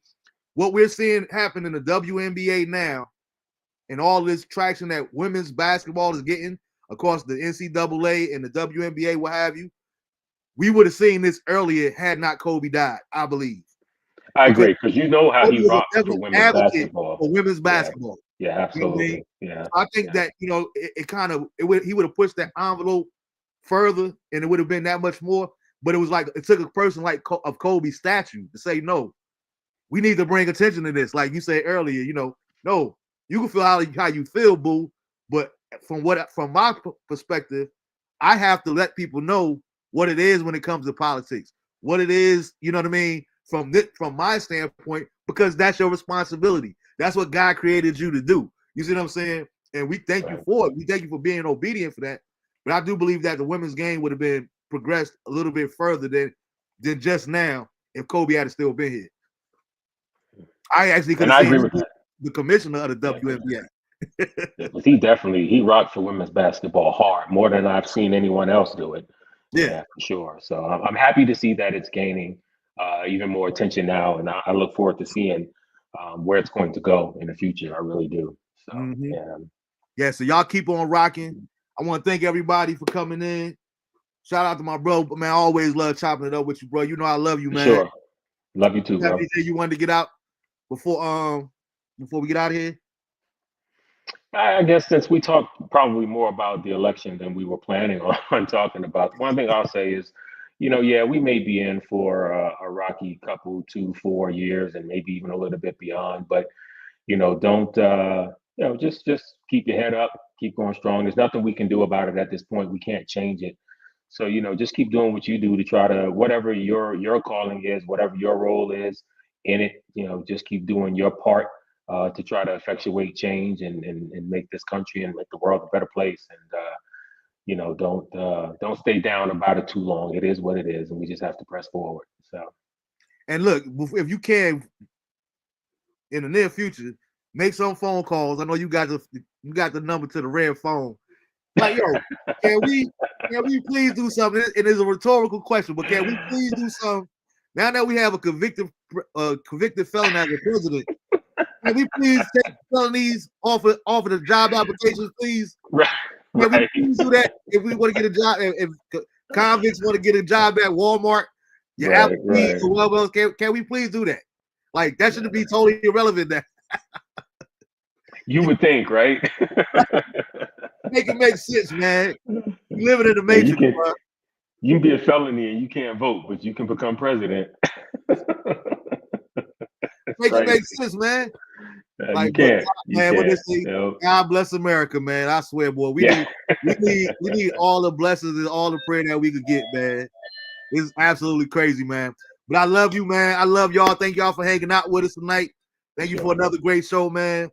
what we're seeing happen in the WNBA now, and all this traction that women's basketball is getting across the NCAA and the WNBA, what have you, we would have seen this earlier had not Kobe died, I believe. I Because agree, because you know how Kobe he was a rocks for definite women's advocate basketball. for women's Yeah, basketball. yeah, You know what I mean? absolutely. Yeah, I think yeah, that, it kind of he would have pushed that envelope further, and it would have been that much more. But it was like it took a person like of Kobe's statue to say, no, we need to bring attention to this. Like you said earlier, no, you can feel how you feel, boo. But from my perspective, I have to let people know what it is when it comes to politics, what it is, you know what I mean, from my standpoint, because that's your responsibility. That's what God created you to do. You see what I'm saying? And we thank you right. for it. We thank you for being obedient for that. But I do believe that the women's game would have been progressed a little bit further than just now if Kobe had still been here. I actually could And have I seen agree him with be that. the commissioner of the Yeah, because WNBA. he rocked for women's basketball hard, more than I've seen anyone else do it. Yeah. Yeah, for sure. So I'm happy to see that it's gaining even more attention now, and I look forward to seeing where it's going to go in the future. I really do. So Mm-hmm. yeah, Yeah. So y'all keep on rocking. I want to thank everybody for coming in. Shout out to my bro, man. I always love chopping it up with you, bro. You know I love you, for man. sure. Love you too, You have bro. anything you wanted to get out before we get out of here? I guess since we talked probably more about the election than we were planning on talking about, one thing I'll say is, yeah, we may be in for a rocky couple, 2, 4 years, and maybe even a little bit beyond. But don't just keep your head up, keep going strong. There's nothing we can do about it at this point. We can't change it. So just keep doing what you do to try to whatever your calling is, whatever your role is in it. Just keep doing your part to try to effectuate change and make this country and make the world a better place. And don't stay down about it too long. It is what it is, and we just have to press forward. So. And look, if you can, in the near future, make some phone calls. I know you got the number to the red phone. Like, yo, can we please do something? It is a rhetorical question, but can we please do something? Now that we have a convicted felon as a president, can we please take felonies off of the job applications, please? Right, Can we right, please do that if we want to get a job? If convicts want to get a job at Walmart, your right, Applebee's right. or whatever else, can we please do that? Like, that shouldn't be totally irrelevant. That You would think, right? make it make sense, man. You living in the Yeah, matrix, bro. you can be a felony and you can't vote, but you can become president. It's Make it crazy. make sense, man. You Like, but can't. You man, what they can't. say? God bless America, man. I swear, boy, Yeah. we need all the blessings and all the prayer that we could get, man. It's absolutely crazy, man. But I love you, man. I love y'all. Thank y'all for hanging out with us tonight. Thank you for another great show, man.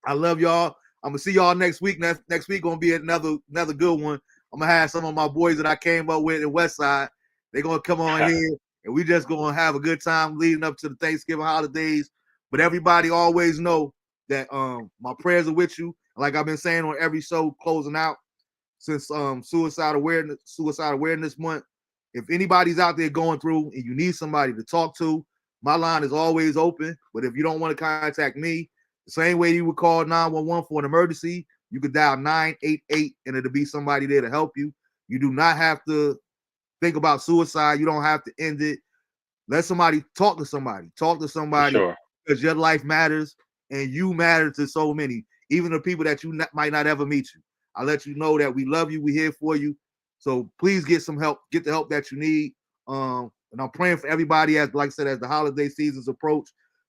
I love y'all. I'm gonna see y'all next week. Next week gonna be another good one. I'm gonna have some of my boys that I came up with in Westside. They're gonna come on here, and we just gonna have a good time leading up to the Thanksgiving holidays. But everybody always know that my prayers are with you. Like I've been saying on every show closing out since suicide awareness month. If anybody's out there going through and you need somebody to talk to, my line is always open. But if you don't want to contact me, the same way you would call 911 for an emergency, you could dial 988 and it'll be somebody there to help you. You do not have to think about suicide. You don't have to end it. Let somebody talk to somebody. Talk to somebody Sure. because your life matters and you matter to so many, even the people that you might not ever meet you. I let you know that we love you. We're here for you. So please get some help. Get the help that you need. And I'm praying for everybody as, like I said, as the holiday seasons approach.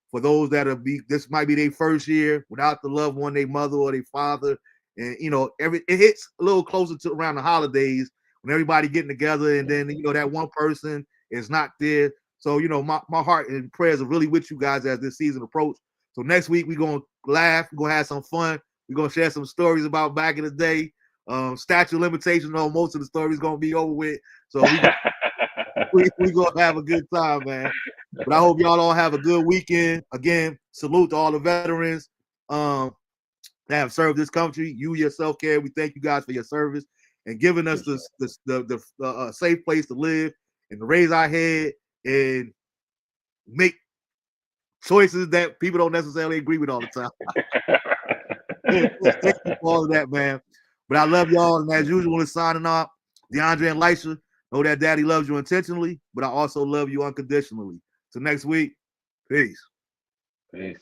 For those that this might be their first year without the loved one, their mother or their father, and it hits a little closer to around the holidays when everybody getting together, and then that one person is not there. So my heart and prayers are really with you guys as this season approach. So next week we're gonna laugh, we're gonna have some fun, we're gonna share some stories about back in the day. Statute of limitations on most of the stories gonna be over with. So we gonna have a good time, man. But I hope y'all all have a good weekend. Again, salute to all the veterans that have served this country. You yourself, Kev, we thank you guys for your service and giving us the safe place to live and to raise our head and make choices that people don't necessarily agree with all the time. Thank you for all of that, man. But I love y'all, and as usual, it's signing off. DeAndre and Lisha, Know that daddy loves you intentionally, but I also love you unconditionally. So next week, peace. Peace.